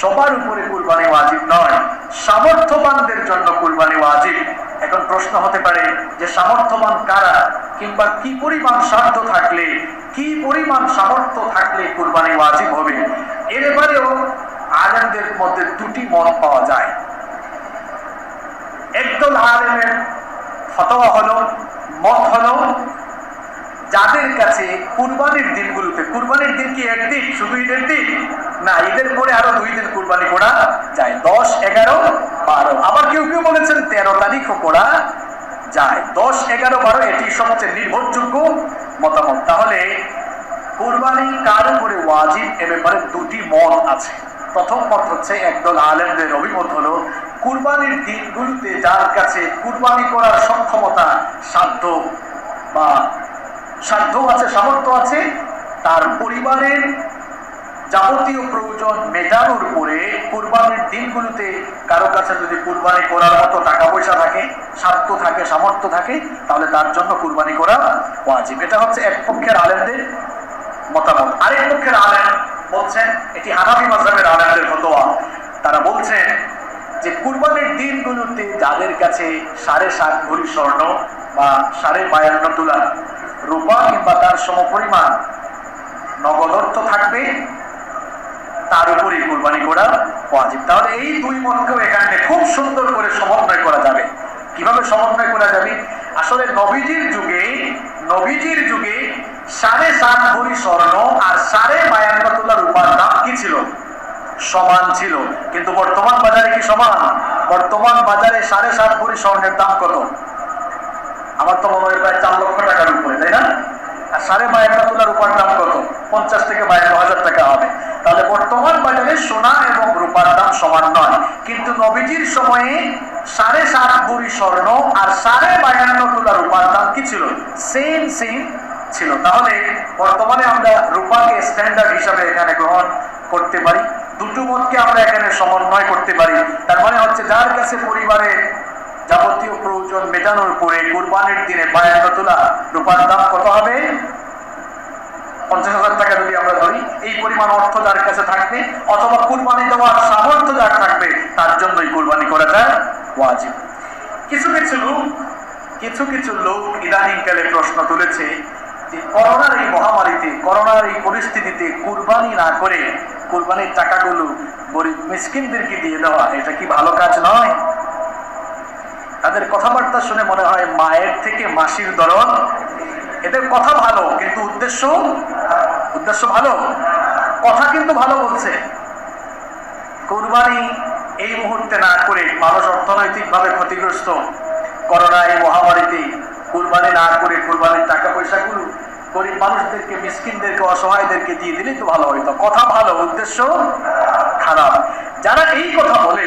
সবার উপরে কুরবানি ওয়াজিব নয়, সামর্থ্যবানদের জন্য কুরবানি ওয়াজিব। এখন প্রশ্ন হতে পারে যে সামর্থ্যবান কারা, কিংবা কি পরিমাণ সাধ্য থাকলে, কি পরিমাণ সামর্থ্য থাকলে কুরবানি ওয়াজিব হবে? এর ব্যাপারেও আলেমদের মধ্যে দুটি মত পাওয়া যায়। একদল আলেমের ফতোয়া হলো, মত হলো, যাদের কাছে কুরবানির দিনগুলোতে, কুরবানির দিন কি একদিন শুধু ঈদের দিন না, ঈদের পরে আরো 2 দিন কুরবানি করা যায়, 10, 11, 12। আবার কেউ কেউ বলেছেন 13 তারিখও করা যায়, 10, 11, 12 এটি সবচেয়ে নির্ভরযোগ্য মতামত। তাহলে কুরবানি কার উপরে ওয়াজিব এ ব্যাপারে দুটি মত আছে। প্রথম মত হচ্ছে একদল আলেমদের অভিমত হলো কুরবানির দিনগুলোতে যার কাছে কুরবানি করার সক্ষমতা, সাধ্য বা সাধ্য আছে, সামর্থ্য আছে, তার পরিবারের যাবতীয় প্রয়োজন মেটানোর পরে কুরবানির দিনগুলোতে কারো কাছে যদি কুরবানি করার মতো টাকা পয়সা থাকে, সাধ্য থাকে, সামর্থ্য থাকে, তাহলে তার জন্য কুরবানি করা ওয়াজিব। এটা হচ্ছে এক পক্ষের আলেমদের মতামত। আরেক পক্ষের আলেম বলছেন, এটি হানাফি মাযহাবের আলেমদের ফতোয়া, তারা বলছেন যে কুরবানির দিনগুলোতে যাদের কাছে 7.5 ভরি স্বর্ণ বা 52.5 তোলা রূপা কিংবা তার সমপরিমাণ নগদ অর্থ থাকবে তার উপরই কুরবানি করা ওয়াজিব। তাহলে এই দুই মতকেও এখানে খুব সুন্দর করে সমন্বয় করা যাবে। কিভাবে সমন্বয় করা যাবে? আসলে নবীজির যুগে 7.5 ভরি স্বর্ণ আর 52.5 তোলা রূপার দাম কি ছিল? সমান ছিল। কিন্তু বর্তমান বাজারে কি সমান? বর্তমান বাজারে 7.5 ভরি স্বর্ণের দাম কত? আমার তো মনে হয় প্রায় 4 লক্ষ টাকার উপরে, তাই না? আর 52.5 তোলা রূপার দাম কত? 50 থেকে 52 হাজার টাকা হবে। তাহলে বর্তমান বাজারে সোনা এবং রূপার দাম সমান নয়, কিন্তু নবীজির সময়ে 7.5 ভরি স্বর্ণ আর 52.5 তোলা রূপার দাম কি ছিল? সেম ছিল। তাহলে বর্তমানে আমরা রূপাকে স্ট্যান্ডার্ড হিসাবে এখানে গ্রহণ করতে পারি, দুটো মতকে আমরা এখানে সমন্বয় করতে পারি। তার মানে হচ্ছে যার কাছে পরিবারের যাবতীয় প্রয়োজন মেটানোর পরে কুরবানির দিনে 52 তোলা রূপার দাম কত হবে? 50,000 টাকা যদি আমরা ধরি, এই পরিমাণ অর্থ যার কাছে থাকবে অথবা কুরবানি দেওয়ার সামর্থ্য যার থাকবে তার জন্যই কুরবানি করাটা ওয়াজিব। কিছু কিছু লোক ইদানিংকালে প্রশ্ন তুলেছে যে করোনার এই মহামারীতে, করোনার এই পরিস্থিতিতে কুরবানি না করে কুরবানির টাকাগুলো গরিব মিসকিনদেরকে দিয়ে দেওয়া, এটা কি ভালো কাজ নয়? তাদের কথাবার্তা শুনে মনে হয় মায়ের থেকে মাসির দরদ। এদের কথা ভালো কিন্তু উদ্দেশ্য ভালো, কথা কিন্তু ভালো বলছে। কুরবানি এই মুহূর্তে না করে মানুষ অর্থনৈতিকভাবে ক্ষতিগ্রস্ত, করোনা এই মহামারীতে কুরবানি না করে কুরবানির টাকা পয়সাগুলো গরিব মানুষদেরকে, মিসকিনদেরকে, অসহায়দেরকে দিয়ে দিলেই তো ভালো হইতো। কথা ভালো, উদ্দেশ্য খারাপ। যারা এই কথা বলে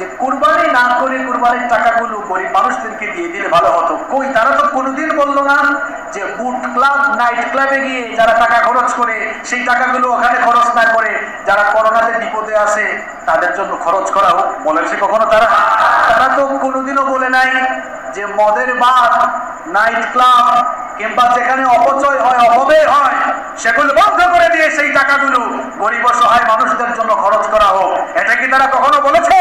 যে কুরবানি না করে কুরবানির টাকাগুলো গরিব মানুষদেরকে দিয়ে দিলে ভালো হতো। কই, তারা তো কোনোদিন বললো না যে বুট ক্লাব, নাইট ক্লাবে গিয়ে যারা টাকা খরচ করে সেই টাকাগুলো ওখানে খরচ না করে যারা করোনাতে বিপদে আছে তাদের জন্য খরচ করা হোক। বলেছে কখনো তারা? তারা তো কোনোদিনও বলে নাই যে মদের বার, নাইট ক্লাব কিংবা যেখানে অপচয় হয়, অপব্যয় হয়, সেগুলো বন্ধ করে দিয়ে সেই টাকাগুলো গরিব অসহায় মানুষদের জন্য খরচ করা হোক। এটা কি তারা কখনো বলেছে?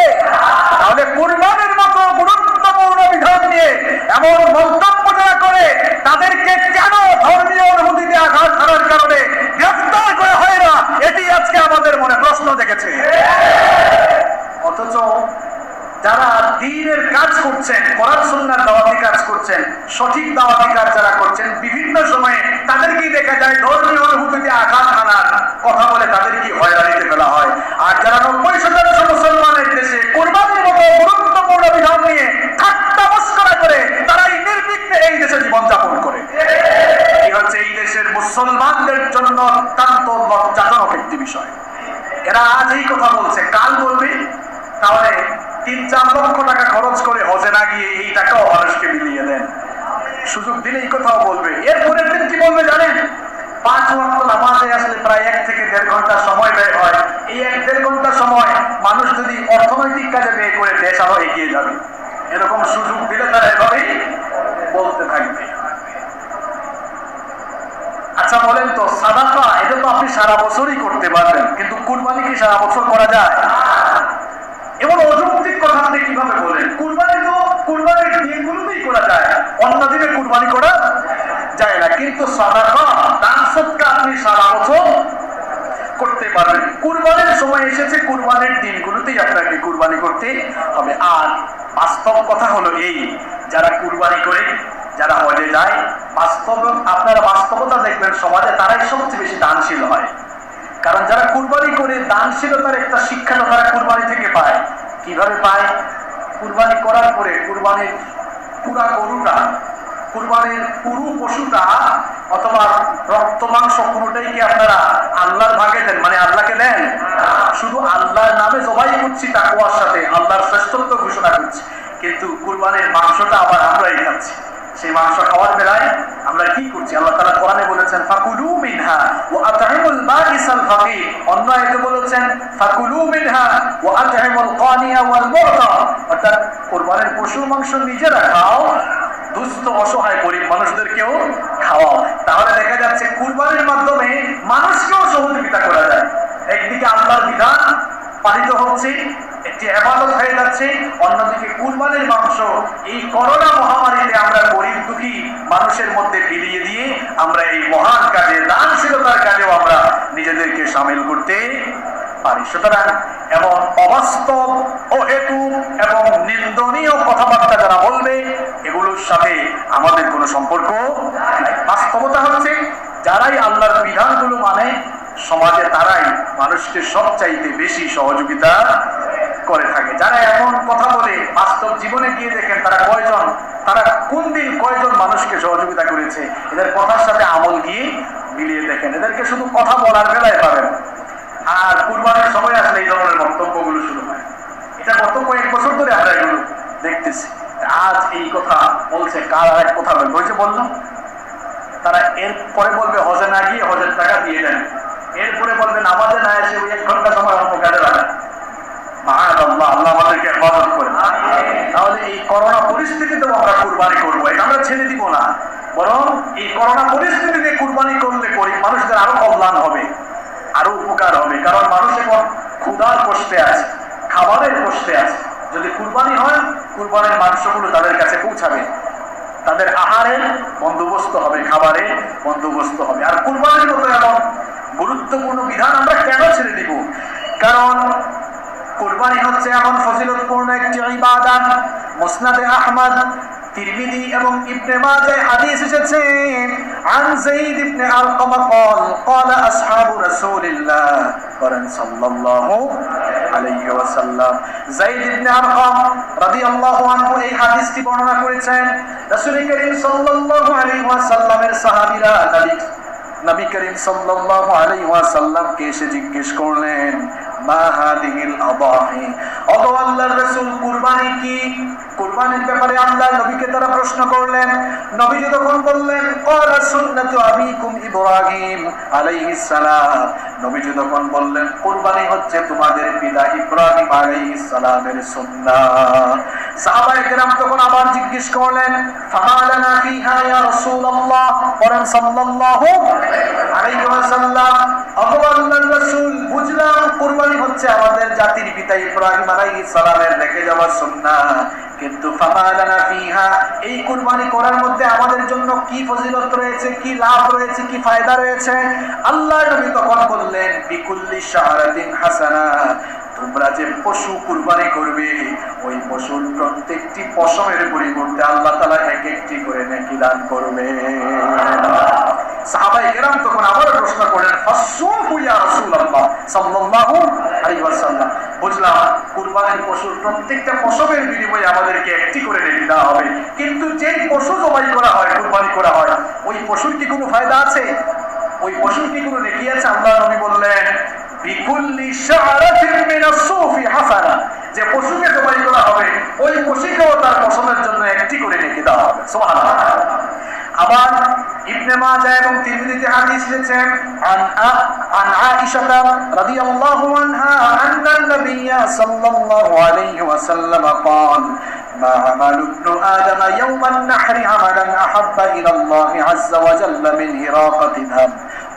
তাহলে কুরবানির মতো গুরুত্বপূর্ণ বিধান নিয়ে এমন মন্তব্য যারা করে তাদেরকে কেন ধর্মীয় অনুভূতিতে আঘাত করার কারণে গ্রেফতার করা হয় না, এটি আজকে আমাদের মনে প্রশ্ন জেগেছে। অথচ যারা দ্বীনের কাজ করছেন, কোরআন সুন্নাহর দাওয়াতি কাজ করছেন, সঠিক দাওয়াতি কাজ যারা করছেন, বিভিন্ন সময়ে তাদেরকেই দেখা যায় ধর্মীয় অনুভূতিতে আঘাত হানার কথা বলে তাদেরকে হয়রানিতে ফেলা হয়। আর যারা 90% মুসলমানের দেশে কুরবানির মতো গুরুত্বপূর্ণ বিধান নিয়ে ঠাট্টা মস্করা করে তারাই নির্বিঘ্নে এই দেশে জীবনযাপন করে। এই হচ্ছে এই দেশের মুসলমানদের জন্য অত্যন্ত লজ্জাজনক একটি বিষয়। এরা আজ এই কথা বলছে, কাল বলবে তাহলে 3-4 লক্ষ টাকা খরচ করে হজে না গিয়ে এই টাকাও মানুষকে মিলিয়ে দেন। সুযোগ দিলে এই কথাও বলবে। এরপরের দিন কি বলবে জানেন? 5 ওয়াক্ত নামাজে আসলে প্রায় 1 থেকে 1.5 ঘন্টা সময় ব্যয় হয়। এই 1-1.5 ঘন্টা সময় মানুষ যদি অর্থনৈতিক কাজে ব্যয় করে দেশ আরো এগিয়ে যাবে। এরকম সুযোগ দিলে তারা এভাবেই বলতে থাকবে। আচ্ছা বলেন তো, সাদাকা এটা তো আপনি সারা বছরই করতে পারবেন, কিন্তু কুরবানি কি সারা বছর করা যায়? এমন অযৌক্তিক কথা আপনি কিভাবে বলেন? কুরবানি তো কুরবানির দিনগুলোতেই করা যায়, অন্য দিনে কুরবানি করা যায় না। কিন্তু সাদাকা, দান সদকা আপনি সারা বছর করতে পারবেন। কুরবানির সময় এসেছে, কুরবানির দিনগুলোতেই আপনাকে কুরবানি করতে হবে। আর বাস্তব কথা হলো এই, যারা কুরবানি করে, যারা হজে যায়, আপনারা বাস্তবতা দেখবেন সমাজে তারাই সবচেয়ে বেশি দানশীল হয়। কারণ যারা কুরবানি করে দানশীলতার একটা শিক্ষা তারা কুরবানি থেকে পায়। কিভাবে পায়? কুরবানি করার পরে কুরবানির পুরা গরুটা, কুরবানির পুরো পশুটা অথবা রক্ত মাংস পুরোটাই কি আপনারা আল্লাহর ভাগে দেন? মানে আল্লাহকে দেন? শুধু আল্লাহর নামে জবাই করছি তাকওয়ার সাথে, আল্লাহর শ্রেষ্ঠত্ব ঘোষণা করছি, কিন্তু কুরবানির মাংসটা আবার আমরাই খাচ্ছি। সেই মাংস খাওয়ার বেলায় আমরা কি করছি? আল্লাহ তাআলা কোরআনে বলেছেন ফাকুলু মিনহা ওয়া আত'ইমুল বাঈসাল ফাকির। অন্য আয়াতে বলেছেন ফাকুলু মিনহা ওয়া আত'ইমুল কানিয়া ওয়াল মু'তা। অর্থাৎ কুরবানির পশুর মাংস নিজেরা খাও, দুস্থ অসহায় গরিব মানুষদেরকেও খাওয়াও। তাহলে দেখা যাচ্ছে কুরবানির মাধ্যমে মানুষকেও সহযোগিতা করা যায়। একদিকে আল্লাহর বিধান পালিত হচ্ছে, একটি ইবাদত হয়ে যাচ্ছে, অন্যদিকে কুরবানির মাংস এই করোনা মহামারীতে আমরা গরিব দুঃখী মানুষের মধ্যে বিলিয়ে দিয়ে আমরা এই মহান কাজে, দানশীলতার কাজেও আমরা নিজেদেরকে সামিল করতে পারি। সুতরাং এমন অবাস্তব, অহেতুক এবং নিন্দনীয় কথাবার্তা যারা বলবে, এগুলোর সাথে আমাদের কোনো সম্পর্ক নাই। বাস্তবতা হচ্ছে যারাই আল্লাহর বিধানগুলো মানে সমাজে তারাই মানুষকে সবচাইতে বেশি সহযোগিতা করে থাকে। যারা এমন কথা বলে বাস্তব জীবনে গিয়ে দেখেন তারা কয়জন, তারা কোন দিন কয়জন মানুষকে সহযোগিতা করেছে, এদের কথার সাথে আমল গিয়ে মিলিয়ে দেখেন। এদেরকে শুধু কথা বলার বেলায় পাবেন, আর কুরবানির সময় আসলে এই ধরনের বক্তব্যগুলো শুরু হয়। এটা গত কয়েক বছর ধরে আমরা এগুলো দেখতেছি। আজ এই কথা বলছে, কাল আর এক কথা বলবে। ওই যে বললাম, তারা এর পরে বলবে হজে না গিয়ে হজের টাকা দিয়ে দেন, এরপরে বলবে নামাজে না এসে ওই 1 ঘন্টা সময় অন্য কাজে লাগান। আল্লাহ আমাদেরকে হেফাজত করেন। তাহলে এই করোনা পরিস্থিতিতেও আমরা কুরবানি করবো, এটা আমরা ছেড়ে দিব না। বরং এই করোনা পরিস্থিতিতে কুরবানি করলে গরিব মানুষদের আরো কল্যাণ হবে, আরো উপকার হবে। কারণ মানুষ এখন ক্ষুধার কষ্টে আছে, খাবারের কষ্টে আছে। যদি কুরবানি হয়, কুরবানির মাংসগুলো তাদের কাছে পৌঁছাবে, তাদের আহারের বন্দোবস্ত হবে, খাবারের বন্দোবস্ত হবে। আর কুরবানির মতো এমন গুরুত্বপূর্ণ বিধান আমরা কেন ছেড়ে দিব? কারণ কুরবানি হচ্ছে এমন ফজিলতপূর্ণ একটি ইবাদত। মুসনাদে আহমদ, তিরমিজি এবং ইবনে মাজাহ হাদিস এসেছে, আন যায়েদ ইবনে আরকাম قال قال اصحاب رسول الله সাল্লাল্লাহু আলাইহি ওয়াসাল্লাম। যায়েদ ইবনে আরকাম রাদিয়াল্লাহু আনহু এই হাদিসটি বর্ণনা করেছেন। রাসূল করিম সাল্লাল্লাহু আলাইহি ওয়াসাল্লামের সাহাবীরা নবী করিম সাল্লাল্লাহু আলাইহি ওয়াসাল্লামকে এসে জিজ্ঞেস করলেন, মা হাদিহিল আদাহি। ওগো আল্লাহর রাসূল, কুরবানি কি? কুরবানির ব্যাপারে আল্লাহর নবীকে তারা প্রশ্ন করলেন। নবীজি তখন বললেন, ক্বালা সুন্নাতু আবিকুম ইব্রাহিম আলাইহিস সালাম। নবীজি তখন বললেন, কুরবানি হচ্ছে তোমাদের পিতা ইব্রাহিম আলাইহিস সালামের সুন্নাহ। সাহাবায়ে কেরাম তখন আবার জিজ্ঞেস করলেন, ফামালানা ফিহা ইয়া রাসূলুল্লাহ, পড়েন সাল্লাল্লাহু আলাইহি ওয়াসাল্লাম। ওগো আল্লাহর রাসূল, বুঝলাম কুরবানি হচ্ছে আমাদের জাতির পিতা ইব্রাহিম আলাইহিস সালামের রেখে যাওয়া সুন্নাহ, কিন্তু ফামালানা ফিহা, এই কুরবানি করার মধ্যে আমাদের জন্য কি ফজিলত রয়েছে, কি লাভ রয়েছে, কি ফায়দা রয়েছে? আল্লাহর নবী তখন বললেন, বিকুল্লি শাহরাতিন হাসানা, তোমরা যে পশু কুরবানি করবে, ওই পশুর প্রত্যেকটি পশমের পরিবর্তে আল্লাহ তাআলা এক একটি করে নেকি দান করবে। সাহাবায়ে কেরাম তখন আবার প্রশ্ন করলেন, ফাসসুহু ইয়া রাসূলুল্লাহ সাল্লাল্লাহু আলাইহি ওয়াসাল্লাম। বুঝলাম কুরবানির পশুর প্রত্যেকটা পশমের বিনিময়ে আমাদেরকে একটি করে নেকি দেওয়া হবে, কিন্তু যেই পশু জবাই করা হয়, কুরবানি করা হয়, ওই পশুর কি কোনো ফায়দা আছে? ওই পশুর কি কোনো নেকি আছে? আল্লাহ নবী বললেন, বিকুল্লি শাআরাতিন মিনাস সুফি হাসানা, যে পশুকে জবাই করা হবে ওই পশুকেও তার পশমের জন্য একটি করে নেকি দেওয়া হবে। সুবহানাল্লাহ। আবার ইবনে মাজাহ এবং তিরমিজিতে হাদিস এসেছে, আন আয়েশা রাদিয়াল্লাহু আনহা আন্নান নাবিয়্য সাল্লাল্লাহু আলাইহি ওয়াসাল্লাম قال ما عمل ابن آدم يوم النحر عملا أحب إلى الله عز وجل من إراقة دم।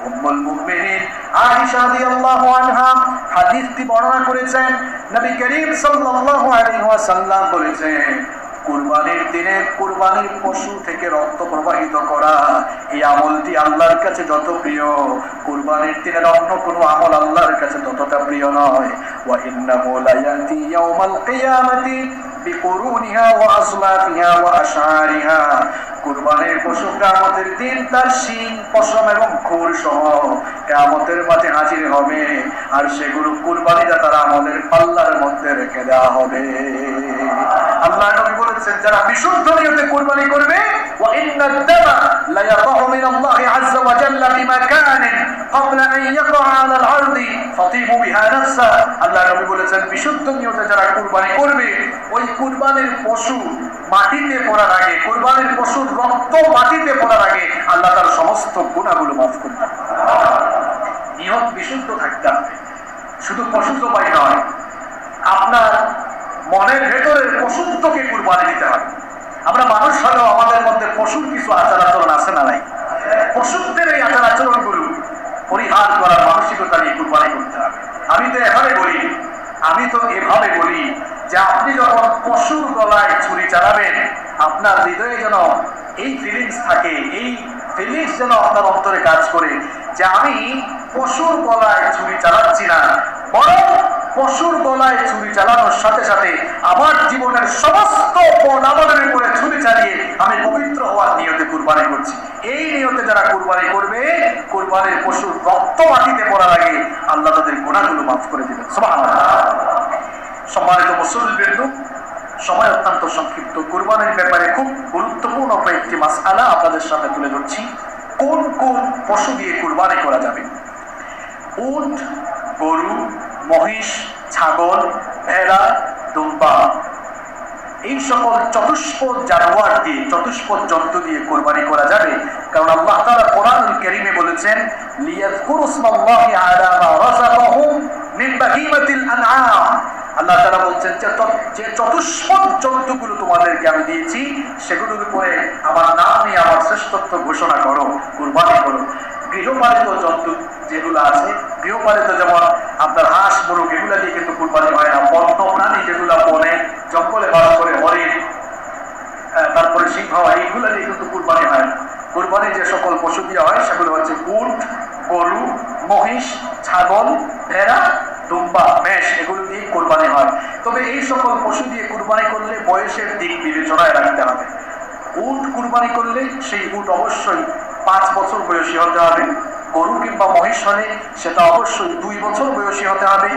উম্মুল মুমিনিন আয়েশা রাদিয়াল্লাহু আনহা হাদিসটি বর্ণনা করেছেন। নবী করিম সাল্লাল্লাহু আলাইহি ওয়াসাল্লাম বলেছেন, কুরবানির দিনে কুরবানির পশু থেকে রক্ত প্রবাহিত করা, এই আমলটি আল্লাহর কাছে যত প্রিয়, কুরবানির দিনের অন্য কোনো আমল আল্লাহর কাছে ততটা প্রিয় নয়। ওয়া ইন্নাহু লা ইয়াতি ইয়াউমাল কিয়ামাতি বিকুরুনিহা ওয়া আসলাফিহা ওয়া আশআরিহা। কুরবানির পশু কিয়ামতের দিন তার শিং, পশম এবং খুর সহ কিয়ামতের মাঠে হাজির হবে, আর সেগুলো কুরবানিদাতার আমলের পাল্লার মধ্যে রেখে দেওয়া হবে। আল্লাহ নবী বলেছেন, যারা বিশুদ্ধ নিয়তে কুরবানি করবে, ওয়া ইন্নাদ দামা লা ইয়াকাউ মিনাল্লাহি আযজা ওয়া জাল্লা বিমাকানিন ক্বাবলা আন ইয়াকা আলাল আরদি ফাতিবু বিহা নাফসা। আল্লাহ নবী বলেছেন, বিশুদ্ধ নিয়তে যারা কুরবানি করবে, ওই কুরবানির পশু মাটিতে পড়ার আগে, কুরবানির পশুর রক্ত মাটিতে পড়ার আগে আল্লাহ তার সমস্ত গুনাহগুলো মাফ করে দেন। নিয়ত বিশুদ্ধ থাকতে হবে, শুধু পশু জবাই নয়, আপনার মনের ভেতরের পশুত্বকে কুরবানি দিতে হবে। আমরা মানুষ হলেও আমাদের মধ্যে পশুর কিছু আচার আচরণ আছে না নাই? পশুত্বের এই আচার আচরণগুলো পরিহার করার মানসিকতা নিয়ে কুরবানি করতে হবে। আমি তো এভাবে বলি যে আপনি যখন পশুর গলায় ছুরি চালাবেন, আপনার হৃদয়ে যেন এই ফিলিংস থাকে, এই ফিলিংস যেন আপনার অন্তরে কাজ করে যে আমি পশুর গলায় ছুরি চালাচ্ছি না, বরং পশুর গলায় ছুরি চালানোর সাথে সাথে আমার জীবনের সমস্ত পদাবলের উপরে ছুরি চালিয়ে আমি পবিত্র হওয়ার নিয়তে কুরবানি করছি। এই নিয়তে যারা কুরবানি করবে, কুরবানির পশুর রক্ত মাটিতে পড়ার আগে আল্লাহ তাদের গুনাহগুলো মাফ করে দিবেন। সুবহানাল্লাহ। সম্মানিত মুসলিমবৃন্দ, সময় অত্যন্ত সংক্ষিপ্ত। কুরবানির ব্যাপারে খুব গুরুত্বপূর্ণ কয়েকটি মাসআলা আপনাদের সামনে তুলে ধরছি। কোন কোন পশু দিয়ে কুরবানি করা যাবে? উট, গরু, মহিষ, ছাগল, ভেড়া, দুম্বা, এই সকল চতুষ্পদ জানোয়ার দিয়ে, চতুষ্পদ জন্তু দিয়ে কুরবানি করা যাবে। কারণ আল্লাহ তাআলা কোরআনুল কারীমে বলেছেন, লিয়াযকুরু ইসমাল্লাহি আলা মা রাযাকাহুম মিন বাহিমাতিল আনআম। আল্লাহ তাআলা বলছেন যে চতুষ্পদ জন্তুগুলো তোমাদেরকে আমি দিয়েছি, সেগুলোর উপরে আমার নাম নিয়ে আমার শ্রেষ্ঠত্ব ঘোষণা করো, কুরবানি করো। গৃহপালিত জন্তু যেগুলো আছে, গৃহপালিত যেমন আপনার হাঁস, মুরগ, এগুলা দিয়ে কিন্তু কুরবানি হয় না। বন্য প্রাণী যেগুলা বনে জঙ্গলে বাস করে, হরিণ, তারপরে সিংহ, এইগুলা দিয়ে কিন্তু কুরবানি হয় না। কুরবানি যে সকল পশু দিয়ে হয় সেগুলো হচ্ছে উট, গরু, মহিষ, ছাগল, ভেড়া, দুম্বা, মেষ, এগুলো দিয়ে কুরবানি হয়। তবে এই সকল পশু দিয়ে কুরবানি করলে বয়সের দিক বিবেচনায় রাখতে হবে। উট কুরবানি করলে সেই উট অবশ্যই 5 বছর বয়সী হতে হবে। গরু কিংবা মহিষ হলে সেটা অবশ্যই 2 বছর বয়সী হতে হবে।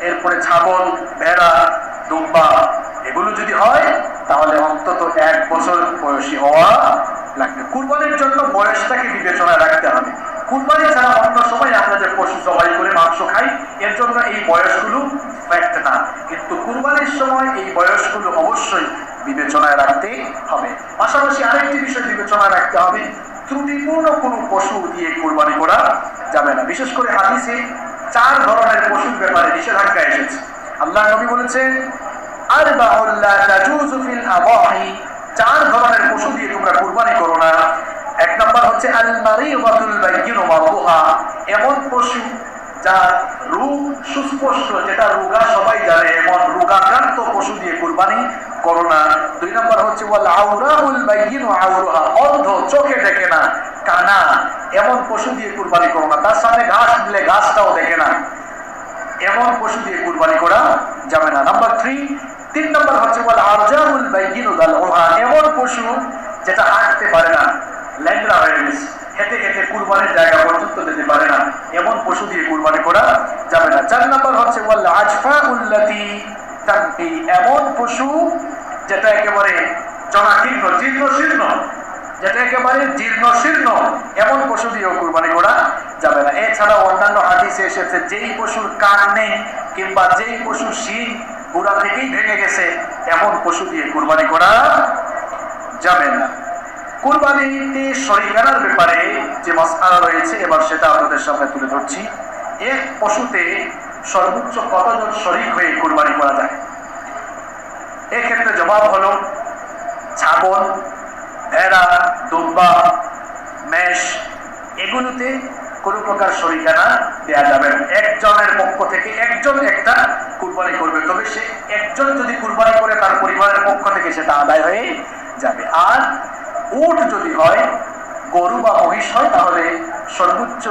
এরপরে ছাগল, ভেড়া, দুম্বা, এগুলো যদি হয় তাহলে অন্তত 1 বছর বয়সী হওয়া লাগবে। কুরবানির জন্য বয়সটাকে বিবেচনায় রাখতে হবে। কুরবানি ছাড়া অন্য সময় আমরা যে পশু জবাই করে মাংস মাংস খাই, এর জন্য এই বয়সগুলো ফ্যাক্ট না। কিন্তু কুরবানির সময় এই বয়সগুলো অবশ্যই বিবেচনায় রাখতে হবে। পাশাপাশি আরেকটি বিষয় বিবেচনায় রাখতে হবে, ত্রুটিপূর্ণ কোনো পশু দিয়ে কুরবানি করা যাবে না। বিশেষ করে হাদিসে 4 ধরনের পশুর ব্যাপারে নিষেধাজ্ঞা এসেছে। আল্লাহ নবী বলেছেন, আরবাউল লা তাজুজু ফিল আদাহি, 4 ধরনের পশু দিয়ে তোমরা কুরবানি করো না। 1 নম্বর হচ্ছে আল মারিদাতুল বাইয়িনু মারদুহা, এমন পশু যার রোগ সুস্পষ্ট, যেটা রোগা সবাই জানে, এমন রোগাক্রান্ত পশু দিয়ে কুরবানি করো না। 2 নম্বর হচ্ছে ওয়াল আওরাউল বাইয়িনু আওরুহা, অন্ধ, চোখে দেখে না, কানা, এমন পশু দিয়ে কুরবানি করো না। তার সামনে ঘাস দিলে ঘাসটাও দেখে না, এমন পশু দিয়ে কুরবানি করা যাবে না। নাম্বার 3 নম্বর হচ্ছে ওয়াল আরজাউল বাইয়িনু দালউহা, এমন পশু যেটা হাঁটতে পারে না, ল্যাংড়া হয়ে গেছে, হেঁটে হেঁটে কুরবানির জায়গা পর্যন্ত যেতে পারে না, এমন পশু দিয়ে কুরবানি করা যাবে না। 4 নম্বর হচ্ছে ওয়াল আজফাউল্লাতি তামকি, এমন পশু যেটা একেবারে জনাকীর্ণ, জীর্ণশীর্ণ, যেটা একেবারে জীর্ণশীর্ণ, এমন পশু দিয়েও কুরবানি করা যাবে না। এছাড়া অন্যান্য হাদিসে এসেছে, যেই পশুর কান নেই কিংবা যেই পশুর শিং গোড়া থেকেই ভেঙে গেছে, এমন পশু দিয়ে কুরবানি করা যাবে না। কুরবানিতে শরীকানার ব্যাপারে যে মাসআলা রয়েছে, এবার সেটা আপনাদের সামনে তুলে ধরছি। এক পশুতে সর্বোচ্চ কতজন শরীক হয়ে কুরবানি করা যায়? এক্ষেত্রে জবাব হলো, ছাগল, ভেড়া, দুম্বা, মেষ, এগুলোতে কোনো প্রকার শরীকানা দেয়া যাবে না। একজনের পক্ষ থেকে একজন একটা কুরবানি করবে, তবে সে একজন যদি কুরবানি করে তার পরিবারের পক্ষ থেকে সেটা আদায় হয়ে যাবে। আর উট যদি হয়, গরু বা মহিষ হয়, তাহলে সর্বোচ্চ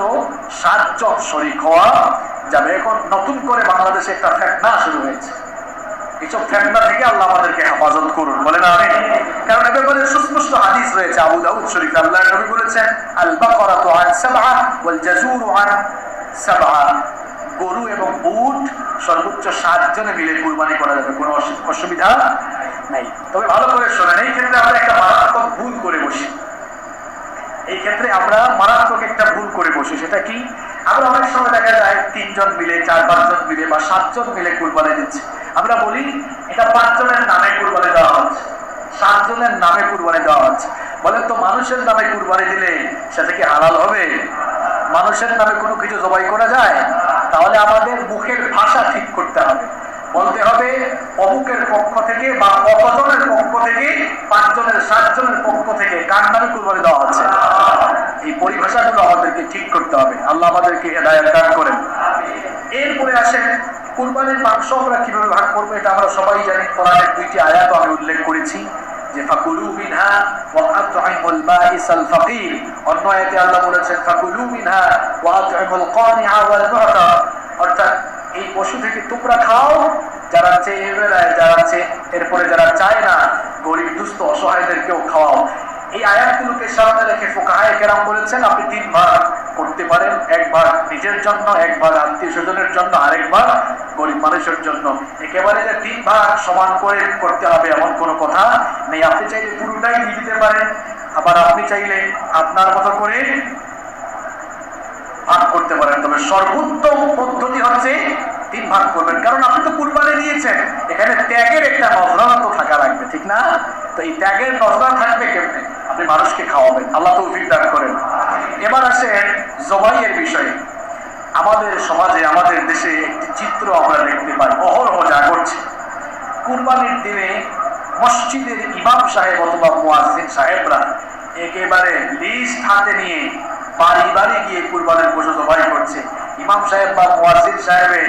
7 জন শরীক হওয়া যাবে। এখন নতুন করে বাংলাদেশে একটা ফেতনা শুরু হয়েছে, এইসব ফেতনা থেকে আল্লাহ আমাদেরকে হেফাজত করুন, বলেন আমিন। কারণ এর ব্যাপারে সুস্পষ্ট হাদিস রয়েছে আবু দাউদ শরীফে, আল্লাহর নবী বলেছেন, আল বাকারাতু আন সাবআ ওয়াল জাযুরু আন সাবআ, গরু এবং উট সর্বোচ্চ 7 জনে মিলে কুরবানি করা যাবে, কোনো অসুবিধা নাই। তবে ভালো করে শোনেন, এই ক্ষেত্রে আমরা একটা মারাত্মক ভুল করে বসি। সেটা কি? আমরা অনেক সময় দেখা যায় 3 জন মিলে, 4-5 জন মিলে বা 7 জন মিলে কুরবানি দিচ্ছে। আমরা বলি এটা 5 জনের নামে কুরবানি দেওয়া হচ্ছে, 7 জনের নামে কুরবানি দেওয়া হচ্ছে। বলেন তো, মানুষের নামে কুরবানি দিলে সেটা কি হালাল হবে? মানুষের নামে কোনো কিছু জবাই করা যায়? তাহলে আমাদের মুখের ভাষা ঠিক করতে হবে, বলতে হবে অমুকের পক্ষ থেকে বা কতজনের পক্ষ থেকে, 5 জনের, 7 জনের পক্ষ থেকে কার নামে কুরবানি দেওয়া হচ্ছে। এই পরিভাষাগুলো আমাদেরকে ঠিক করতে হবে। আল্লাহ আমাদেরকে হেদায়েত দান করেন। এরপরে আসেন, কুরবানির মাংস আমরা কিভাবে ভাগ করবো, এটা আমরা সবাই জানি। কোরআনের 2টি আয়াত আমি উল্লেখ করেছি, যে ফাকুলু মিনহা ওয়া আত'ইমুল বাঈসাল ফাকির। অন্য আয়াতে আল্লাহ বলেছেন ফাকুলু মিনহা ওয়া আত'ইমুল কানিআ ওয়াল মু'তা, অর্থাৎ এই পশু থেকে তোমরা খাও, যারা চেয়ে বেড়ায়, যারা চেয়ে, এরপরে যারা চায় না, গরিব দুস্থ অসহায়দেরকেও খাওয়াও। এই আয়াতগুলোকে সামনে রেখে ফুকাহায়ে কেরাম বলেছেন আপনি 3 ভাগ করতে পারেন, 1 ভাগ নিজের জন্য, 1 ভাগ আত্মীয় স্বজনের জন্য, আরেক ভাগ গরিব মানুষের জন্য। একেবারে যে 3 ভাগ সমান করে করতে হবে এমন কোনো কথা নেই। আপনি চাইলে পুরোটাই দিতে পারেন, আবার আপনি চাইলে আপনার মতো করে ভাগ করতে পারেন। তবে সর্বোত্তম পদ্ধতি হচ্ছে 3 ভাগ করবেন, কারণ আপনি তো কুরবানি দিয়েছেন, এখানে ত্যাগের একটা নজরানা তো থাকা লাগবে, ঠিক না? তো এই ত্যাগের নজরানা থাকবে কেমনে? আপনি মানুষকে খাওয়াবেন। আল্লাহ তৌফিক দান করেন। এবার আসেন জবাইয়ের বিষয়ে। আমাদের সমাজে, আমাদের দেশে একটি চিত্র আমরা দেখতে পাই, অহরহ যা ঘটছে। কুরবানির দিনে মসজিদের ইমাম সাহেব অথবা মুয়াজ্জিন সাহেবরা একেবারে লিস্ট হাতে নিয়ে বাড়ি বাড়ি গিয়ে কুরবানির পশু জবাই করছে। ইমাম সাহেব বা মুয়াজ্জিন সাহেবের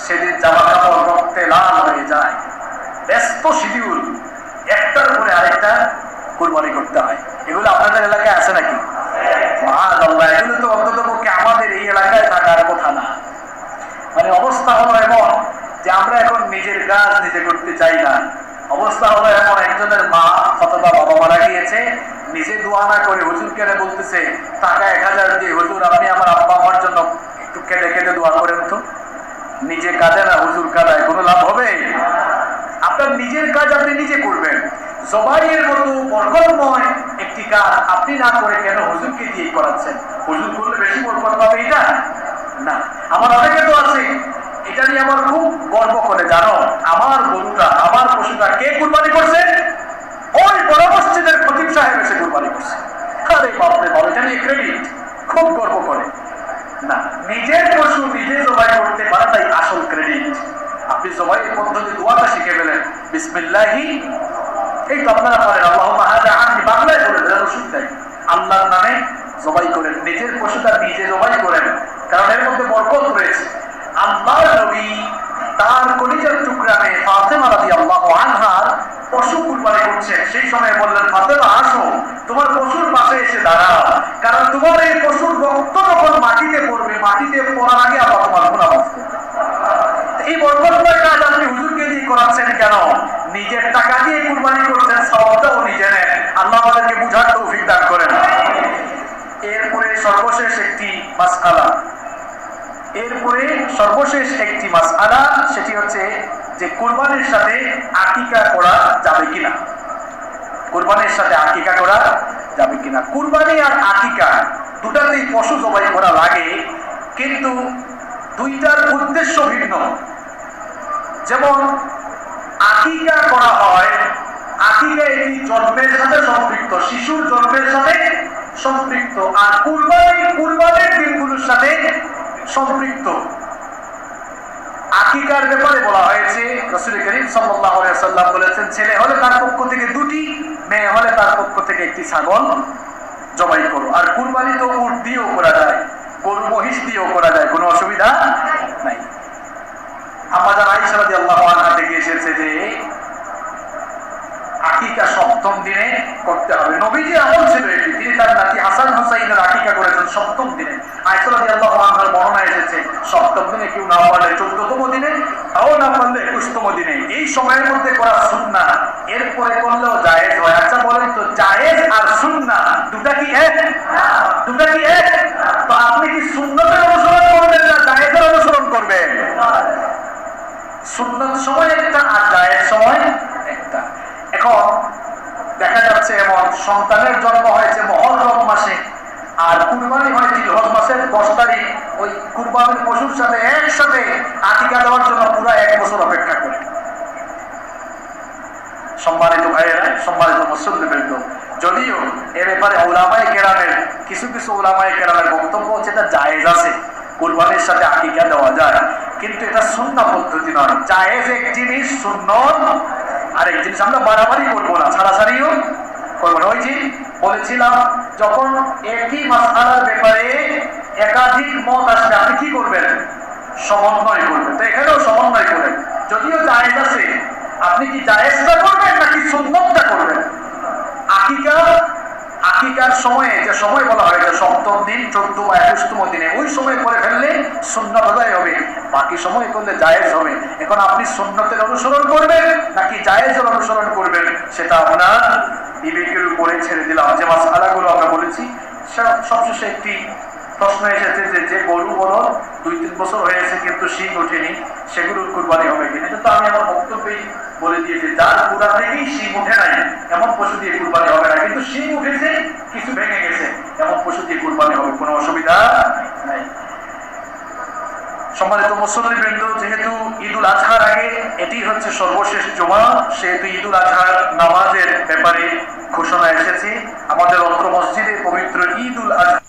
সেদিন জামা কাপড় রক্তে লাল হয়ে যায়, ব্যস্ত শিডিউল, একটার পরে আরেকটা কুরবানি করতে হয়। এগুলো আপনাদের এলাকায় আছে নাকি? মাশাআল্লাহ, এগুলো তো অন্ততপক্ষে আমাদের এই এলাকায় থাকার কথা না। মানে অবস্থা হলো এমন যে আমরা এখন নিজের কাজ নিজে করতে চাই না। অবস্থা হলো এমন, একজনের মা অথবা বাবা মারা গিয়েছে, নিজে দোয়া না করে হুজুরকে বলতেছে টাকা 1000 দিয়ে, হুজুর আপনি আমার আব্বা আমার জন্য একটু কেটে কেটে দোয়া করেন তো। নিজে কাজে না, হুজুর কাদায়, কোনো লাভ হবে? আপনার নিজের কাজ আপনি নিজে করবেন। জবাইয়ের মতো বরকতময় একটি কাজ আপনি না করে কেন হুজুরকে দিয়ে করাচ্ছেন? হুজুর করলে বেশি বরকত পাবে এটা না। আমার অনেকে তো আমার খুব গর্ব করে, জানো আমার গরুটা, আমার পশুটা কে কুরবানি করছে? ওই বড় মসজিদের খতিব সাহেব এসে কুরবানি করছে। আরে বাপরে বাপ, এটা নিয়ে ক্রেডিট, খুব গর্ব করে। না, নিজের পশু নিজে জবাই করতে পারাটাই আসল ক্রেডিট। আপনি জবাইয়ের পদ্ধতি দোয়াটা শিখে ফেলেন, বিসমিল্লাহি, এই তো আপনারা বলেন আল্লাহুম্মা হাযা আননি, বাংলায় বলে দেন, শুনতেন আল্লাহর নামে জবাই করেন, নিজের পশুটা নিজে জবাই করেন, কারণ এর মধ্যে বরকত রয়েছে। আল্লাহর নবী তার কলিজার টুকরা মেয়ে ফাতেমা রাদিয়াল্লাহু আনহার পশু কুরবানি করছেন, সেই সময় বললেন, ফাতেমা আসো, তোমার পশুর পাশে এসে দাঁড়াও, কারণ তোমার এই পশুর রক্ত যখন মাটিতে পড়বে, মাটিতে পড়ার আগে আল্লাহ তোমার গুনাহ মাফ করবে। এই বরকতময় কাজ আপনি হুজুরকে দিয়ে করাচ্ছেন কেন? নিজের টাকা দিয়ে কুরবানি করছেন, সওয়াবটাও নিজে নেন। আল্লাহ আমাদেরকে বুঝার তৌফিক দান করেন। এরপরে সর্বশেষ একটি মাসআলা, সেটি হচ্ছে যে কুরবানির সাথে আকিকা করা যাবে কিনা। কুরবানির সাথে আকিকা করা যাবে কিনা। কুরবানি আর আকিকা দুটাতেই পশু জবাই করা লাগে, কিন্তু দুইটার উদ্দেশ্য ভিন্ন। যেমন আকিকা করা হয়, আকিকা এটি জন্মের সাথে সম্পৃক্ত, শিশুর জন্মের সাথে সম্পৃক্ত, আর কুরবানির দিনগুলোর সাথে সম্পৃক্ত। আকিকার ব্যাপারে বলা হয়েছে, রাসূল করিম সাল্লাল্লাহু আলাইহি ওয়াসাল্লাম বলেছেন, ছেলে হলে তার পক্ষ থেকে দুটি, মেয়ে হলে তার পক্ষ থেকে একটি ছাগল জবাই করো। আর কুরবানি তো উট দিয়েও করা যায়, গরু মহিষ দিয়েও করা যায়, কোনো অসুবিধা নাই। আমাদের আয়েশা রাদিয়াল্লাহু আনহা থেকে এসেছে যে আকিকা সপ্তম দিনে করতে হবে। নবীজি আমল ছিল এটি, তিনি তার নাতি হাসান হুসাইনের আকিকা করেছেন সপ্তম দিনে। আয়েশা রাদিয়াল্লাহু আনহার বর্ণনা এসেছে সপ্তম দিনে, কেউ না পারলে 14তম দিনে, তাও না পারলে 21তম দিনে। এই সময়ের মধ্যে করা সুন্নাহ, এরপরে করলেও জায়েজ হয়। আচ্ছা বলেন তো, জায়েজ আর সুন্নাহ দুটা কি এক? দুটা কি এক? তো আপনি কি সুন্নতের অনুসরণ করবেন না জায়েজের অনুসরণ করবেন? সুন্নত সময় একটা আর জায়েজ সময় একটা। এখন দেখা যাচ্ছে এমন সন্তানের জন্ম হয়েছে মুহররম মাসে, আর কুরবানি হয় জিলহজ মাসের 10 তারিখ। ওই কুরবানির পশুর সাথে একসাথে আকিকা দেওয়ার জন্য পুরো 1 বছর অপেক্ষা করে। সম্মানিত ভাইয়েরা, সম্মানিত মুসল্লিবৃন্দ, যদিও এ ব্যাপারে উলামায়ে কেরামের কিছু উলামায়ে কেরামের বক্তব্য হচ্ছে এটা জায়েজ আছে, কুরবানির সাথে আকিকা দেওয়া যায়, কিন্তু এটা সুন্নাহ পদ্ধতি নয়। জায়েজ এক জিনিস, সুন্নত আরেক জিনিস। আমরা বাড়াবাড়ি করবো না, ছাড়াছাড়িও করবো না। ওই যে বলেছিলাম, যখন একই মাসআলার ব্যাপারে একাধিক মত আসবে, আপনি কি করবেন? সমন্বয় করবেন। তো এখানেও সমন্বয় করেন, যদিও জায়েজ আছে, আপনি কি জায়েজটা করবেন নাকি সুন্নতটা করবেন? আকিকার সময়ে যে সময় বলা হয়, যে সপ্তম দিন, 14 বা 21তম দিনে, ওই সময় করে ফেললে সুন্নাত আদায় হবে, বাকি সময় করলে জায়েজ হবে। এখন আপনি সুন্নতের অনুসরণ করবেন নাকি জায়েজের অনুসরণ করবেন, সেটা আপনার বিবেকের উপরে ছেড়ে দিলাম। যে মাসআলাগুলো আমরা বলেছি, সবশেষে একটি প্রশ্ন এসেছে যে গরু বড় 2-3 বছর হয়েছে কিন্তু শিং ওঠেনি, সেগুলোর কুরবানি হবে কিনা। এটা তো আমি আমার বক্তব্যেই বলে দিয়েছি, যার পুরা থেকেই শিং উঠে নাই এমন পশু দিয়ে কুরবানি হবে না, কিন্তু শিং উঠেছে, কিছু ভেঙে গেছে, এমন পশু দিয়ে কুরবানি হবে, কোনো অসুবিধা নাই। সম্মানিত মুসল্লিবৃন্দ, যেহেতু ঈদুল আজহার আগে এটি হচ্ছে সর্বশেষ জুমা, সেহেতু ঈদুল আজহার নামাজের ব্যাপারে ঘোষণা এসেছে। আমাদের অত্র মসজিদে পবিত্র ঈদুল আজহা